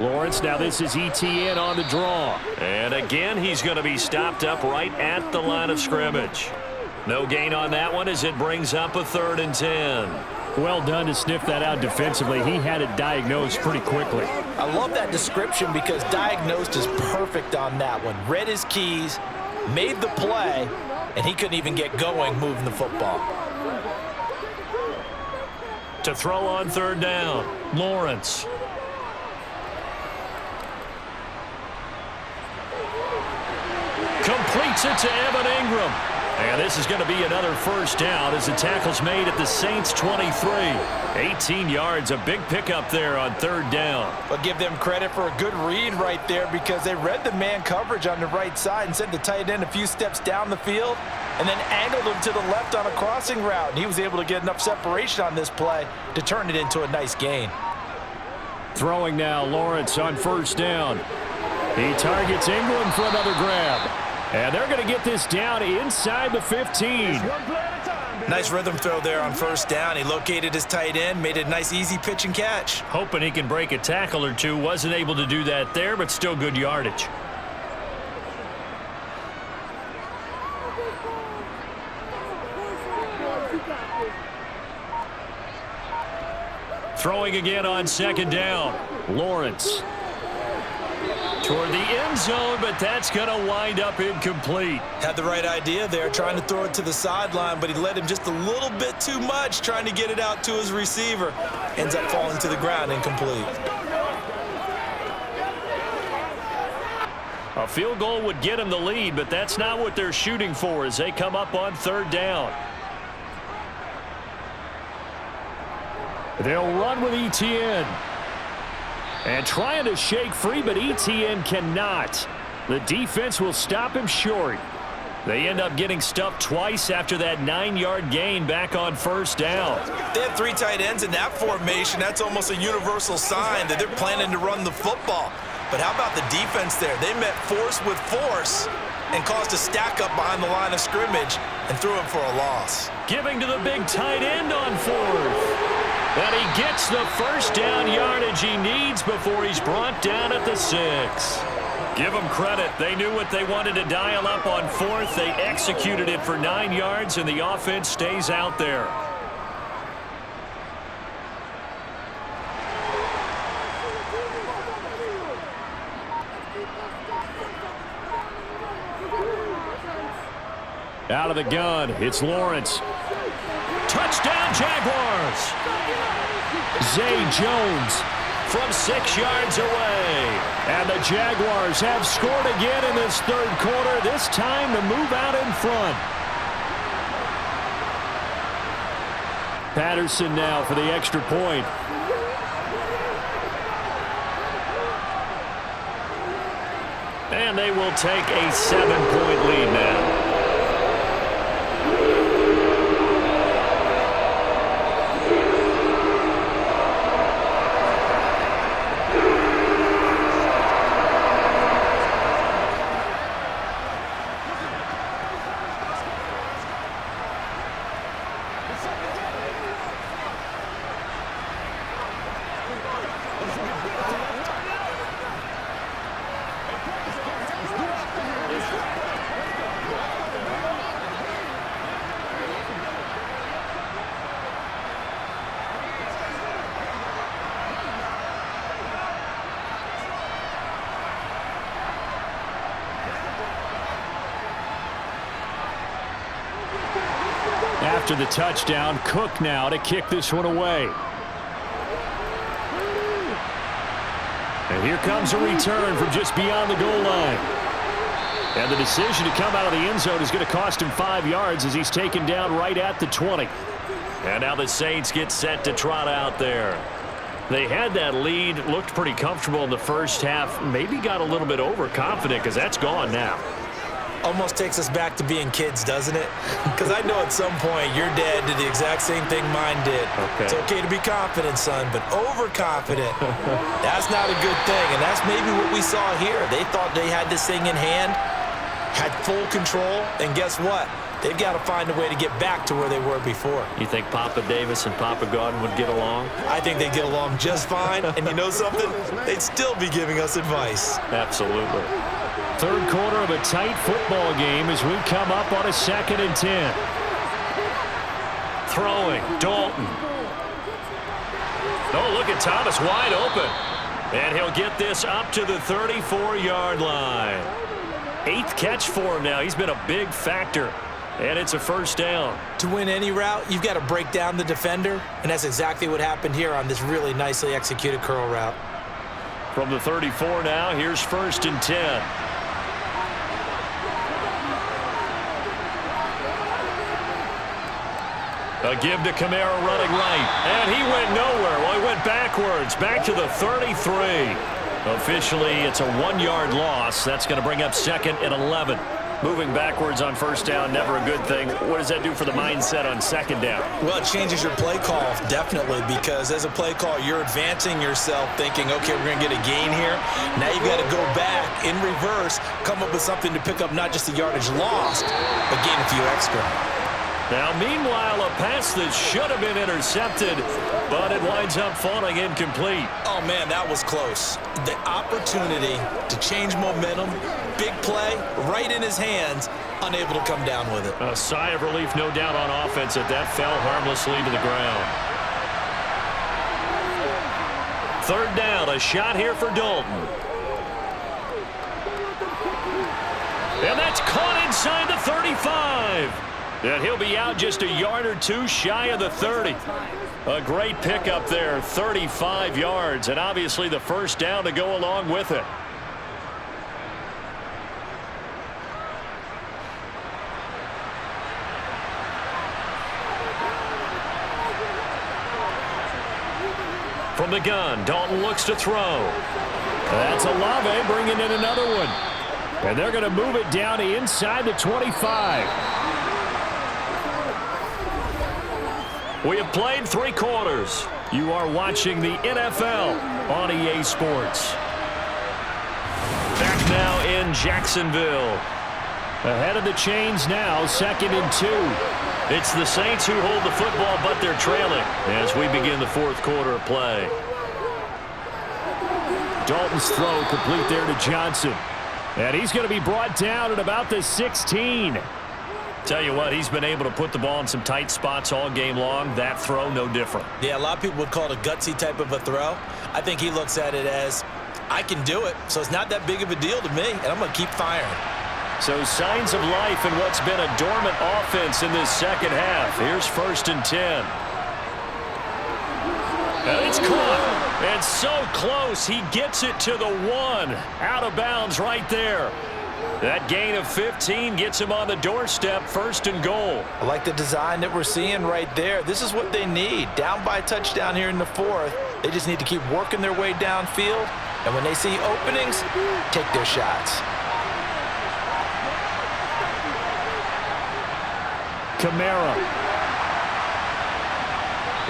Lawrence, now this is ETN on the draw. And again, he's going to be stopped up right at the line of scrimmage. No gain on that one as it brings up a 3rd and 10. Well done to sniff that out defensively. He had it diagnosed pretty quickly. I love that description because diagnosed is perfect on that one. Read his keys, made the play, and he couldn't even get going moving the football. To throw on 3rd down, Lawrence. Completes it to Evan Ingram. And this is going to be another first down as the tackle's made at the Saints 23. 18 yards, a big pickup there on 3rd down. But give them credit for a good read right there because they read the man coverage on the right side and sent the tight end a few steps down the field and then angled him to the left on a crossing route. And he was able to get enough separation on this play to turn it into a nice gain. Throwing now, Lawrence on first down. He targets Ingram for another grab. And they're going to get this down inside the 15. Nice rhythm throw there on first down. He located his tight end, made it a nice easy pitch and catch. Hoping he can break a tackle or two. Wasn't able to do that there, but still good yardage. Throwing again on 2nd down. Lawrence. Toward the end zone, but that's going to wind up incomplete. Had the right idea there, trying to throw it to the sideline, but he led him just a little bit too much, trying to get it out to his receiver. Ends up falling to the ground, incomplete. A field goal would get him the lead, but that's not what they're shooting for as they come up on 3rd down. They'll run with ETN. And trying to shake free, but ETN cannot. The defense will stop him short. They end up getting stuffed twice after that 9-yard gain back on first down. They had 3 tight ends in that formation. That's almost a universal sign that they're planning to run the football. But how about the defense there? They met force with force and caused a stack up behind the line of scrimmage and threw him for a loss. Giving to the big tight end on 4th. And he gets the first down yardage he needs before he's brought down at the 6. Give them credit. They knew what they wanted to dial up on 4th. They executed it for 9 yards, and the offense stays out there. Out of the gun, it's Lawrence. Touchdown, Jaguars! Zay Jones from 6 yards away. And the Jaguars have scored again in this 3rd quarter, this time to move out in front. Patterson now for the extra point. And they will take a 7-point lead now. after the touchdown. Cook now to kick this one away. And here comes a return from just beyond the goal line. And the decision to come out of the end zone is going to cost him 5 yards as he's taken down right at the 20. And now the Saints get set to trot out there. They had that lead, looked pretty comfortable in the first half, maybe got a little bit overconfident because that's gone now. Almost takes us back to being kids, doesn't it? Because I know at some point your dad did the exact same thing mine did. Okay. It's okay to be confident, son, but overconfident, that's not a good thing. And that's maybe what we saw here. They thought they had this thing in hand, had full control, and guess what? They've got to find a way to get back to where they were before. You think Papa Davis and Papa Godwin would get along? I think they'd get along just fine. And you know something? They'd still be giving us advice. Absolutely. Third quarter of a tight football game as we come up on a 2nd and 10. Throwing, Dalton. Oh, look at Thomas wide open. And he'll get this up to the 34-yard line. 8th catch for him now. He's been a big factor. And it's a first down. To win any route, you've got to break down the defender. And that's exactly what happened here on this really nicely executed curl route. From the 34 now, here's 1st and 10. A give to Kamara running right. And he went nowhere. Well, he went backwards. Back to the 33. Officially, it's a 1-yard loss. That's going to bring up 2nd and 11. Moving backwards on first down, never a good thing. What does that do for the mindset on 2nd down? Well, it changes your play call, definitely, because as a play call, you're advancing yourself thinking, okay, we're going to get a gain here. Now you've got to go back in reverse, come up with something to pick up not just the yardage lost, but gain a few extra. Now, meanwhile, a pass that should have been intercepted, but it winds up falling incomplete. Oh, man, that was close. The opportunity to change momentum, big play, right in his hands, unable to come down with it. A sigh of relief, no doubt, on offense that fell harmlessly to the ground. 3rd down, a shot here for Dalton. And that's caught inside the 35. And he'll be out just a yard or two shy of the 30. A great pickup there, 35 yards, and obviously the first down to go along with it. From the gun, Dalton looks to throw. That's Olave bringing in another one. And they're going to move it down to inside the 25. We have played 3 quarters. You are watching the NFL on EA Sports. Back now in Jacksonville. Ahead of the chains now, 2nd and 2. It's the Saints who hold the football, but they're trailing as we begin the 4th quarter of play. Dalton's throw complete there to Johnson. And he's going to be brought down at about the 16. Tell you what, he's been able to put the ball in some tight spots all game long. That throw, no different. Yeah, a lot of people would call it a gutsy type of a throw. I think he looks at it as, I can do it, so it's not that big of a deal to me, and I'm going to keep firing. So signs of life in what's been a dormant offense in this 2nd half. Here's 1st and 10. And it's caught. And so close, he gets it to the 1. Out of bounds right there. That gain of 15 gets him on the doorstep, 1st and goal. I like the design that we're seeing right there. This is what they need. Down by a touchdown here in the 4th. They just need to keep working their way downfield. And when they see openings, take their shots. Kamara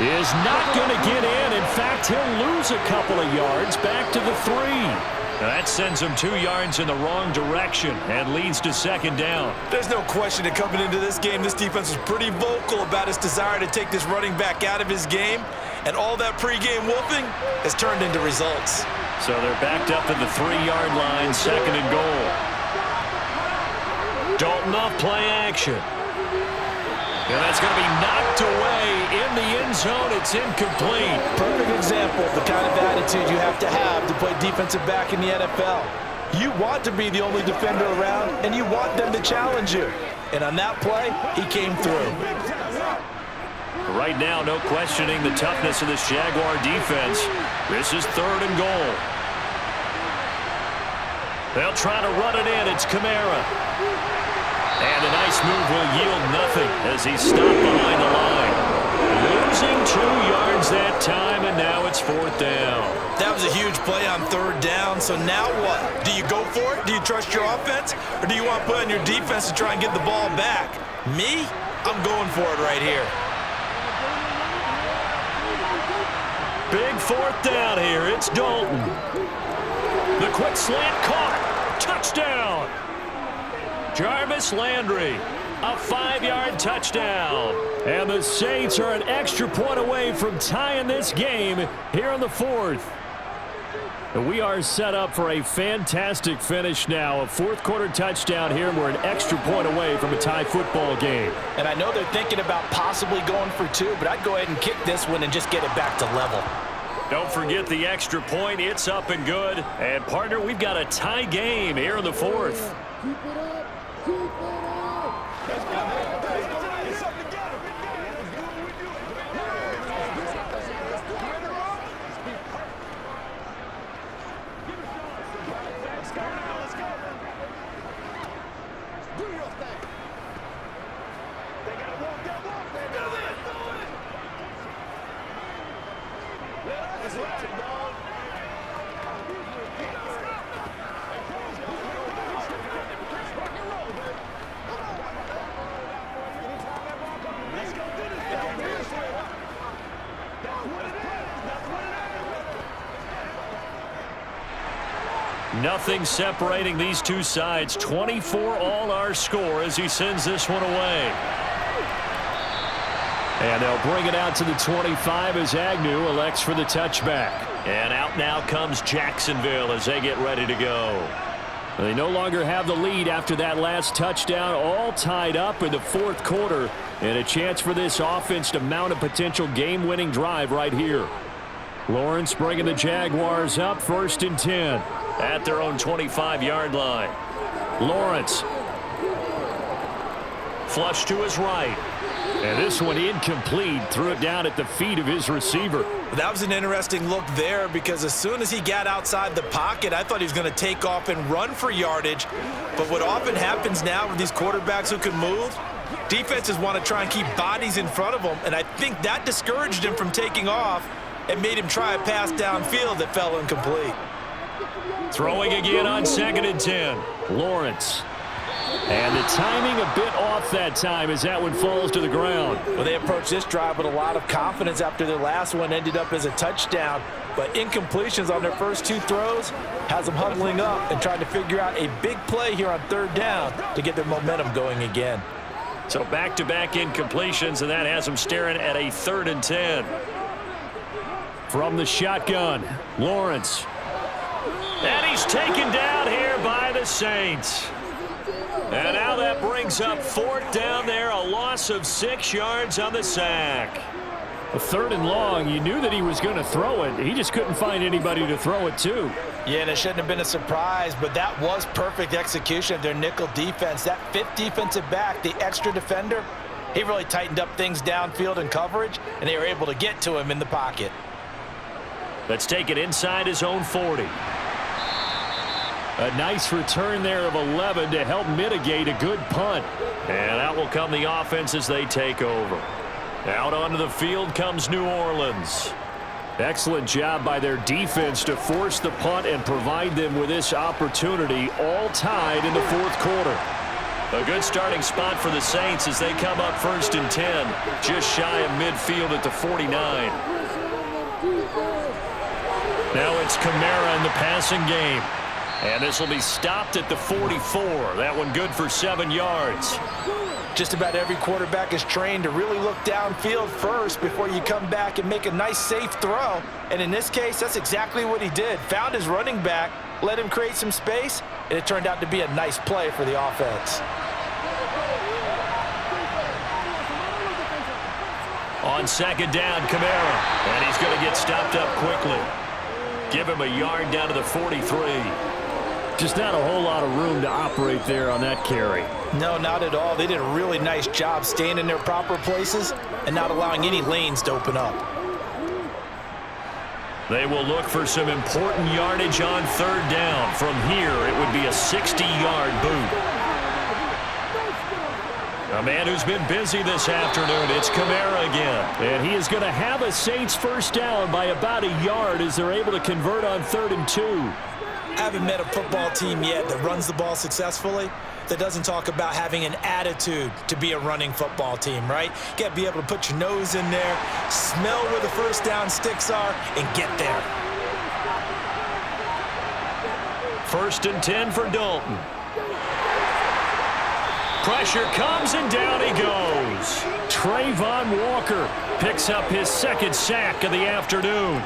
is not going to get in. In fact, he'll lose a couple of yards back to the 3. That sends him 2 yards in the wrong direction and leads to 2nd down. There's no question that coming into this game, this defense was pretty vocal about its desire to take this running back out of his game. And all that pregame whooping has turned into results. So they're backed up at the 3-yard line, 2nd and goal. Dalton off play action. And that's going to be knocked away in the end zone. It's incomplete. Perfect example of the kind of attitude you have to play defensive back in the NFL. You want to be the only defender around, and you want them to challenge you. And on that play, he came through. Right now, no questioning the toughness of this Jaguar defense. This is 3rd and goal. They'll try to run it in. It's Kamara. And a nice move will yield nothing as he's stopped behind the line. Losing 2 yards that time, and now it's 4th down. That was a huge play on 3rd down, so now what? Do you go for it? Do you trust your offense? Or do you want to put on your defense to try and get the ball back? Me? I'm going for it right here. Big 4th down here. It's Dalton. The quick slant caught. Touchdown. Jarvis Landry. A 5-yard touchdown. And the Saints are an extra point away from tying this game here in the 4th. And we are set up for a fantastic finish now. A 4th-quarter touchdown here, and we're an extra point away from a tie football game. And I know they're thinking about possibly going for 2, but I'd go ahead and kick this one and just get it back to level. Don't forget the extra point. It's up and good. And, partner, we've got a tie game here in the 4th. Keep it up. Keep it up. Let's go. Let's go. Do your thing. They got to walk that walk, baby. Let's watch it, dog. Nothing separating these two sides. 24 all our score as he sends this one away. And they'll bring it out to the 25 as Agnew elects for the touchback. And out now comes Jacksonville as they get ready to go. They no longer have the lead after that last touchdown, all tied up in the 4th quarter, and a chance for this offense to mount a potential game-winning drive right here. Lawrence bringing the Jaguars up 1st and 10 at their own 25-yard line. Lawrence. Flush to his right. And this one incomplete. Threw it down at the feet of his receiver. That was an interesting look there because as soon as he got outside the pocket, I thought he was going to take off and run for yardage. But what often happens now with these quarterbacks who can move, defenses want to try and keep bodies in front of them, and I think that discouraged him from taking off and made him try a pass downfield that fell incomplete. Throwing again on 2nd and 10. Lawrence. And the timing a bit off that time as that one falls to the ground. Well, they approached this drive with a lot of confidence after their last one ended up as a touchdown. But incompletions on their first 2 throws has them huddling up and trying to figure out a big play here on 3rd down to get their momentum going again. So back-to-back incompletions, and that has them staring at a 3rd and 10. From the shotgun, Lawrence. And he's taken down here by the Saints. And now that brings up 4th down there, a loss of 6 yards on the sack. A 3rd and long, you knew that he was going to throw it. He just couldn't find anybody to throw it to. Yeah, and it shouldn't have been a surprise, but that was perfect execution of their nickel defense. That 5th defensive back, the extra defender, he really tightened up things downfield in coverage, and they were able to get to him in the pocket. Let's take it inside his own 40. A nice return there of 11 to help mitigate a good punt. And out will come the offense as they take over. Out onto the field comes New Orleans. Excellent job by their defense to force the punt and provide them with this opportunity, all tied in the 4th quarter. A good starting spot for the Saints as they come up 1st and 10, just shy of midfield at the 49. Now it's Kamara in the passing game. And this will be stopped at the 44. That one good for 7 yards. Just about every quarterback is trained to really look downfield first before you come back and make a nice, safe throw. And in this case, that's exactly what he did. Found his running back, let him create some space, and it turned out to be a nice play for the offense. On 2nd down, Kamara. And he's going to get stopped up quickly. Give him a yard down to the 43. Just not a whole lot of room to operate there on that carry. No, not at all. They did a really nice job staying in their proper places and not allowing any lanes to open up. They will look for some important yardage on third down. From here, it would be a 60-yard boot. A man who's been busy this afternoon, it's Kamara again. And he is going to have a Saints first down by about a yard as they're able to convert on 3rd and 2. I haven't met a football team yet that runs the ball successfully that doesn't talk about having an attitude to be a running football team, right? You got to be able to put your nose in there, smell where the first down sticks are, and get there. 1st and 10 for Dalton. Pressure comes, and down he goes. Trayvon Walker picks up his 2nd sack of the afternoon.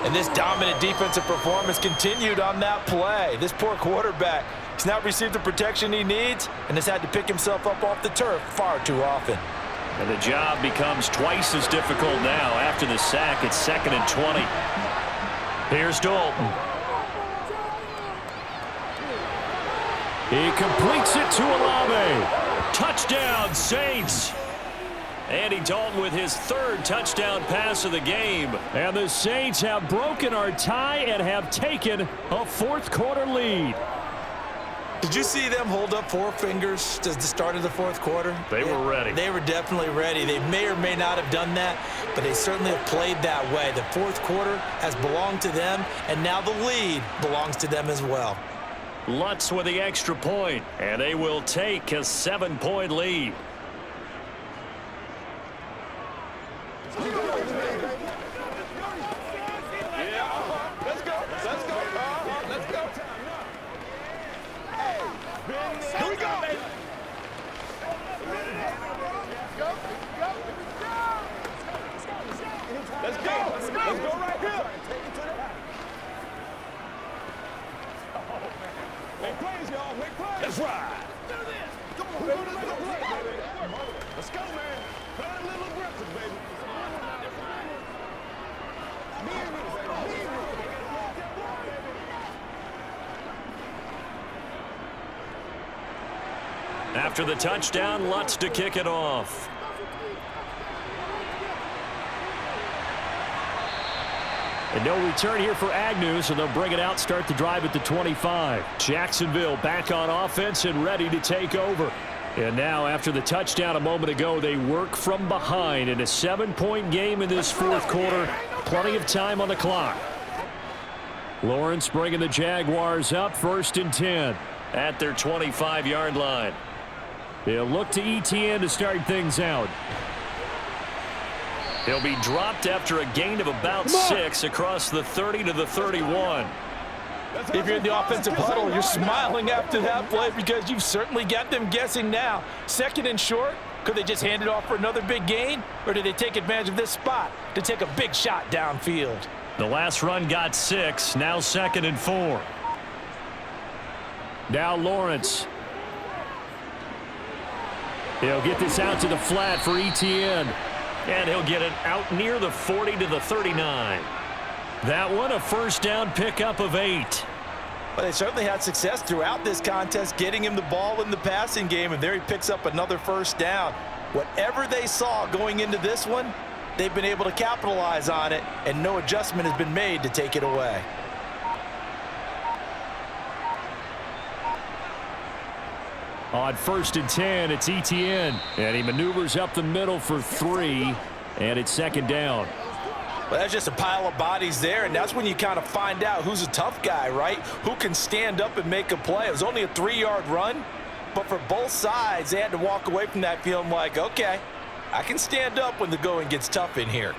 And this dominant defensive performance continued on that play. This poor quarterback has not received the protection he needs and has had to pick himself up off the turf far too often. And the job becomes twice as difficult now. After the sack, it's 2nd and 20. Here's Dalton. He completes it to Olave. Touchdown, Saints. Andy Dalton with his 3rd touchdown pass of the game. And the Saints have broken our tie and have taken a 4th quarter lead. Did you see them hold up 4 fingers at the start of the 4th quarter? They were ready. They were definitely ready. They may or may not have done that, but they certainly have played that way. The 4th quarter has belonged to them, and now the lead belongs to them as well. Lutz with the extra point, and they will take a 7-point lead. Let's ride. Come on, baby. Let's go, man. Play a little aggressive, baby. After the touchdown, Lutz to kick it off. And no return here for Agnew, so they'll bring it out, start the drive at the 25. Jacksonville back on offense and ready to take over. And now, after the touchdown a moment ago, they work from behind in a 7-point game in this 4th quarter. Plenty of time on the clock. Lawrence bringing the Jaguars up, 1st and 10 at their 25-yard line. They'll look to ETN to start things out. He'll be dropped after a gain of about 6 across the 30 to the 31. If you're in the offensive huddle, you're smiling after that play because you've certainly got them guessing now. 2nd and short, could they just hand it off for another big gain? Or did they take advantage of this spot to take a big shot downfield? The last run got 6, now 2nd and 4. Now Lawrence. He'll get this out to the flat for ETN. And he'll get it out near the 40 to the 39. That one, a first down pickup of 8. Well, they certainly had success throughout this contest getting him the ball in the passing game, and there he picks up another first down. Whatever they saw going into this one, they've been able to capitalize on it, and no adjustment has been made to take it away. On 1st and 10, it's ETN, and he maneuvers up the middle for 3, and it's 2nd down. Well, that's just a pile of bodies there, and that's when you kind of find out who's a tough guy, right? Who can stand up and make a play. It was only a 3-yard run, but for both sides, they had to walk away from that feeling like, okay, I can stand up when the going gets tough in here.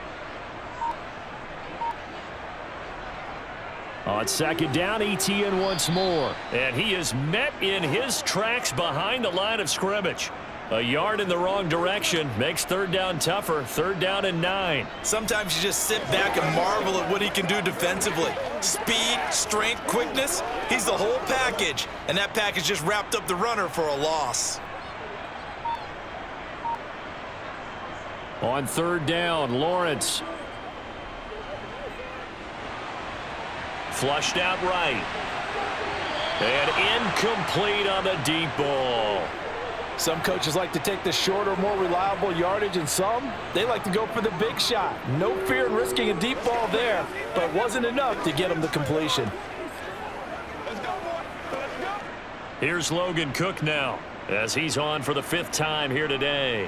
On 2nd down, ETN once more. And he is met in his tracks behind the line of scrimmage. A yard in the wrong direction makes 3rd down tougher. 3rd down and 9. Sometimes you just sit back and marvel at what he can do defensively. Speed, strength, quickness, he's the whole package. And that package just wrapped up the runner for a loss. On 3rd down, Lawrence. Flushed out right. And incomplete on the deep ball. Some coaches like to take the shorter, more reliable yardage, and some, they like to go for the big shot. No fear in risking a deep ball there, but wasn't enough to get them the completion. Let's go, boy. Let's go. Here's Logan Cook now, as he's on for the 5th time here today.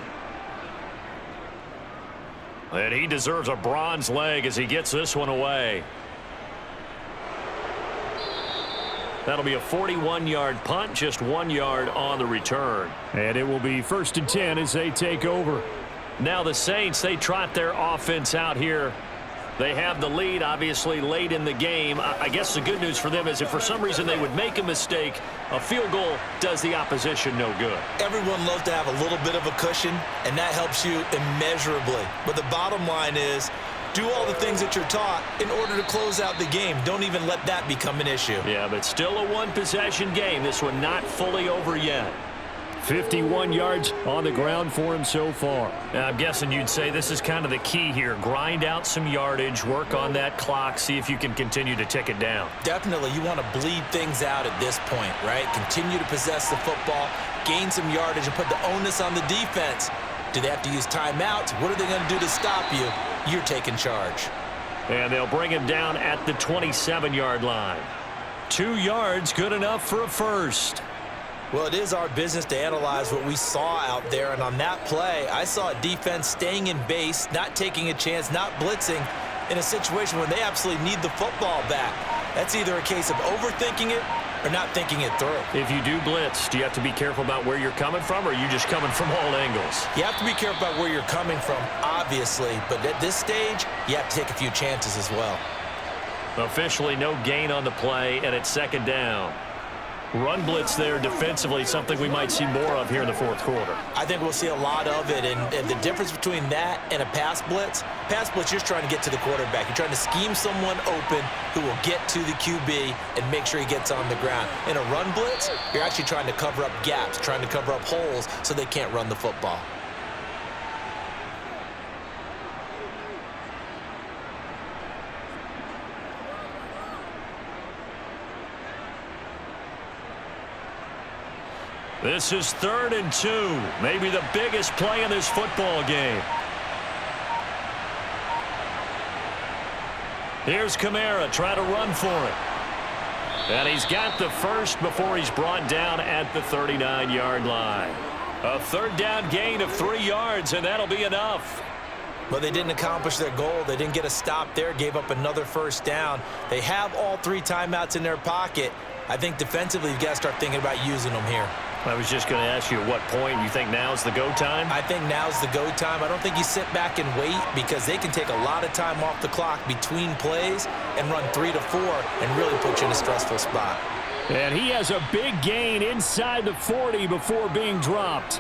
And he deserves a bronze leg as he gets this one away. That'll be a 41-yard punt, just 1 yard on the return. And it will be 1st and 10 as they take over. Now the Saints, they trot their offense out here. They have the lead, obviously, late in the game. I guess the good news for them is if for some reason they would make a mistake, a field goal does the opposition no good. Everyone loves to have a little bit of a cushion, and that helps you immeasurably. But the bottom line is, do all the things that you're taught in order to close out the game. Don't even let that become an issue. Yeah, but still a one-possession game. This one not fully over yet. 51 yards on the ground for him so far. Now, I'm guessing you'd say this is kind of the key here. Grind out some yardage, work on that clock, see if you can continue to tick it down. Definitely, you want to bleed things out at this point, right? Continue to possess the football, gain some yardage, and put the onus on the defense. Do they have to use timeouts? What are they going to do to stop you? You're taking charge. And they'll bring him down at the 27-yard line. 2 yards, good enough for a first. Well, it is our business to analyze what we saw out there, and on that play, I saw a defense staying in base, not taking a chance, not blitzing, in a situation when they absolutely need the football back. That's either a case of overthinking it or not thinking it through. If you do blitz, do you have to be careful about where you're coming from, or are you just coming from all angles? You have to be careful about where you're coming from, obviously, but at this stage, you have to take a few chances as well. Officially no gain on the play, and it's 2nd down. Run blitz there defensively, something we might see more of here in the 4th quarter. I think we'll see a lot of it, and the difference between that and a pass blitz, you're just trying to get to the quarterback. You're trying to scheme someone open who will get to the QB and make sure he gets on the ground. In a run blitz, you're actually trying to cover up gaps, trying to cover up holes so they can't run the football. This is 3rd and 2, maybe the biggest play in this football game. Here's Kamara trying to run for it. And he's got the first before he's brought down at the 39-yard line. A 3rd down gain of 3 yards, and that'll be enough. But they didn't accomplish their goal. They didn't get a stop there, gave up another 1st down. They have all 3 timeouts in their pocket. I think defensively you've got to start thinking about using them here. I was just going to ask you at what point you think now's the go time? I think now's the go time. I don't think you sit back and wait because they can take a lot of time off the clock between plays and run 3 to 4 and really put you in a stressful spot. And he has a big gain inside the 40 before being dropped.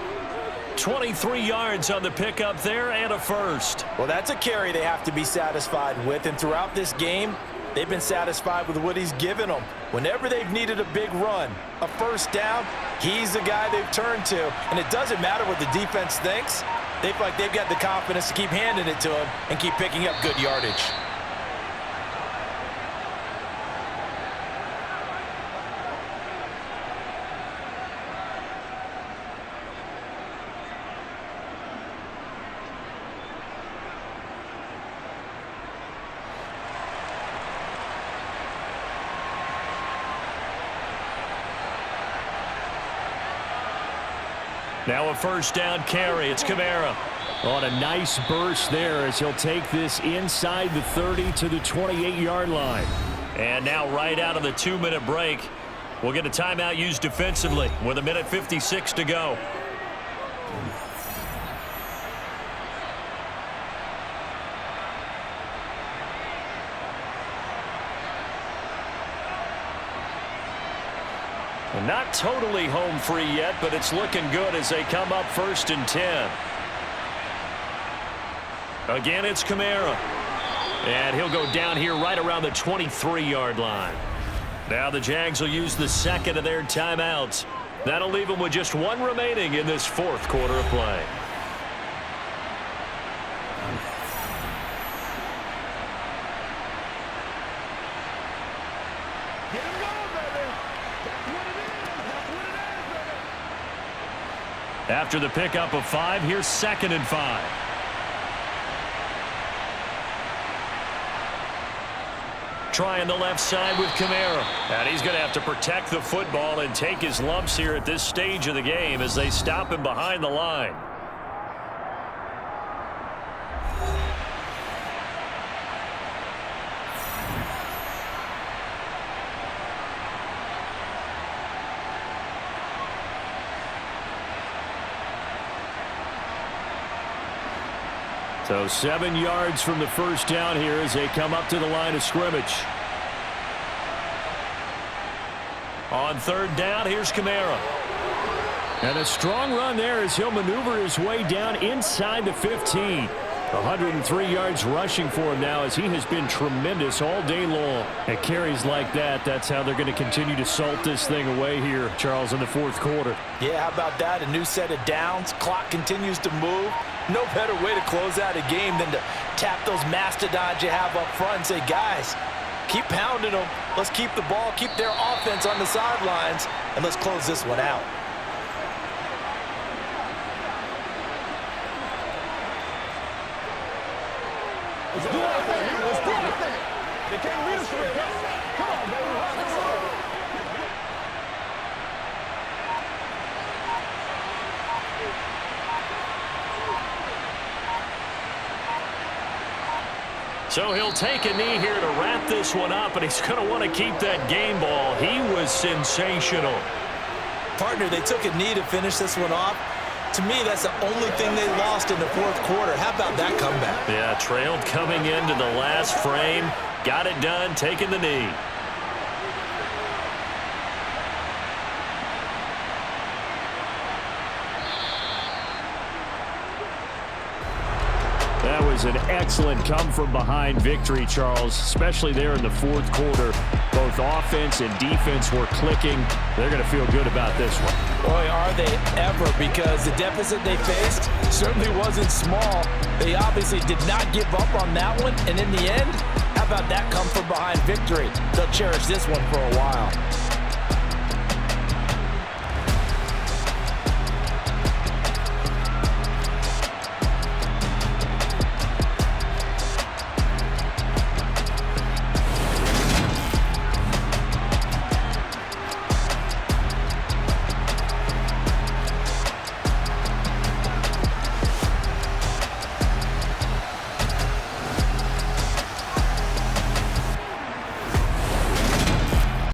23 yards on the pickup there and a first. Well, that's a carry they have to be satisfied with, and throughout this game, they've been satisfied with what he's given them. Whenever they've needed a big run, a 1st down, he's the guy they've turned to. And it doesn't matter what the defense thinks. They feel like they've got the confidence to keep handing it to him and keep picking up good yardage. Now a 1st down carry. It's Kamara. On a nice burst there as he'll take this inside the 30 to the 28-yard line. And now right out of the 2-minute break, we'll get a timeout used defensively with 1:56 to go. Not totally home free yet, but it's looking good as they come up 1st and 10. Again, it's Kamara. And he'll go down here right around the 23-yard line. Now the Jags will use the 2nd of their timeouts. That'll leave them with just 1 remaining in this 4th quarter of play. Get him going, baby. After the pickup of 5, here's 2nd and 5. Trying the left side with Kamara. And he's going to have to protect the football and take his lumps here at this stage of the game as they stop him behind the line. So 7 yards from the first down here as they come up to the line of scrimmage. On 3rd down, here's Kamara. And a strong run there as he'll maneuver his way down inside the 15. 103 yards rushing for him now as he has been tremendous all day long. At carries like that, that's how they're going to continue to salt this thing away here, Charles, in the 4th quarter. Yeah, how about that? A new set of downs. Clock continues to move. No better way to close out a game than to tap those mastodons you have up front and say, guys, keep pounding them. Let's keep the ball, keep their offense on the sidelines, and let's close this one out. Let's do our thing. Let's do our thing. They can't beat us for it. Come on, baby. Let's go. So he'll take a knee here to wrap this one up, and he's going to want to keep that game ball. He was sensational. Partner, they took a knee to finish this one off. To me, that's the only thing they lost in the 4th quarter. How about that comeback? Yeah, trailed coming into the last frame. Got it done, taking the knee. That was an excellent come-from-behind victory, Charles, especially there in the 4th quarter. Both offense and defense were clicking. They're going to feel good about this one. Boy, are they ever, because the deficit they faced certainly wasn't small. They obviously did not give up on that one, and in the end, how about that come-from-behind victory? They'll cherish this one for a while.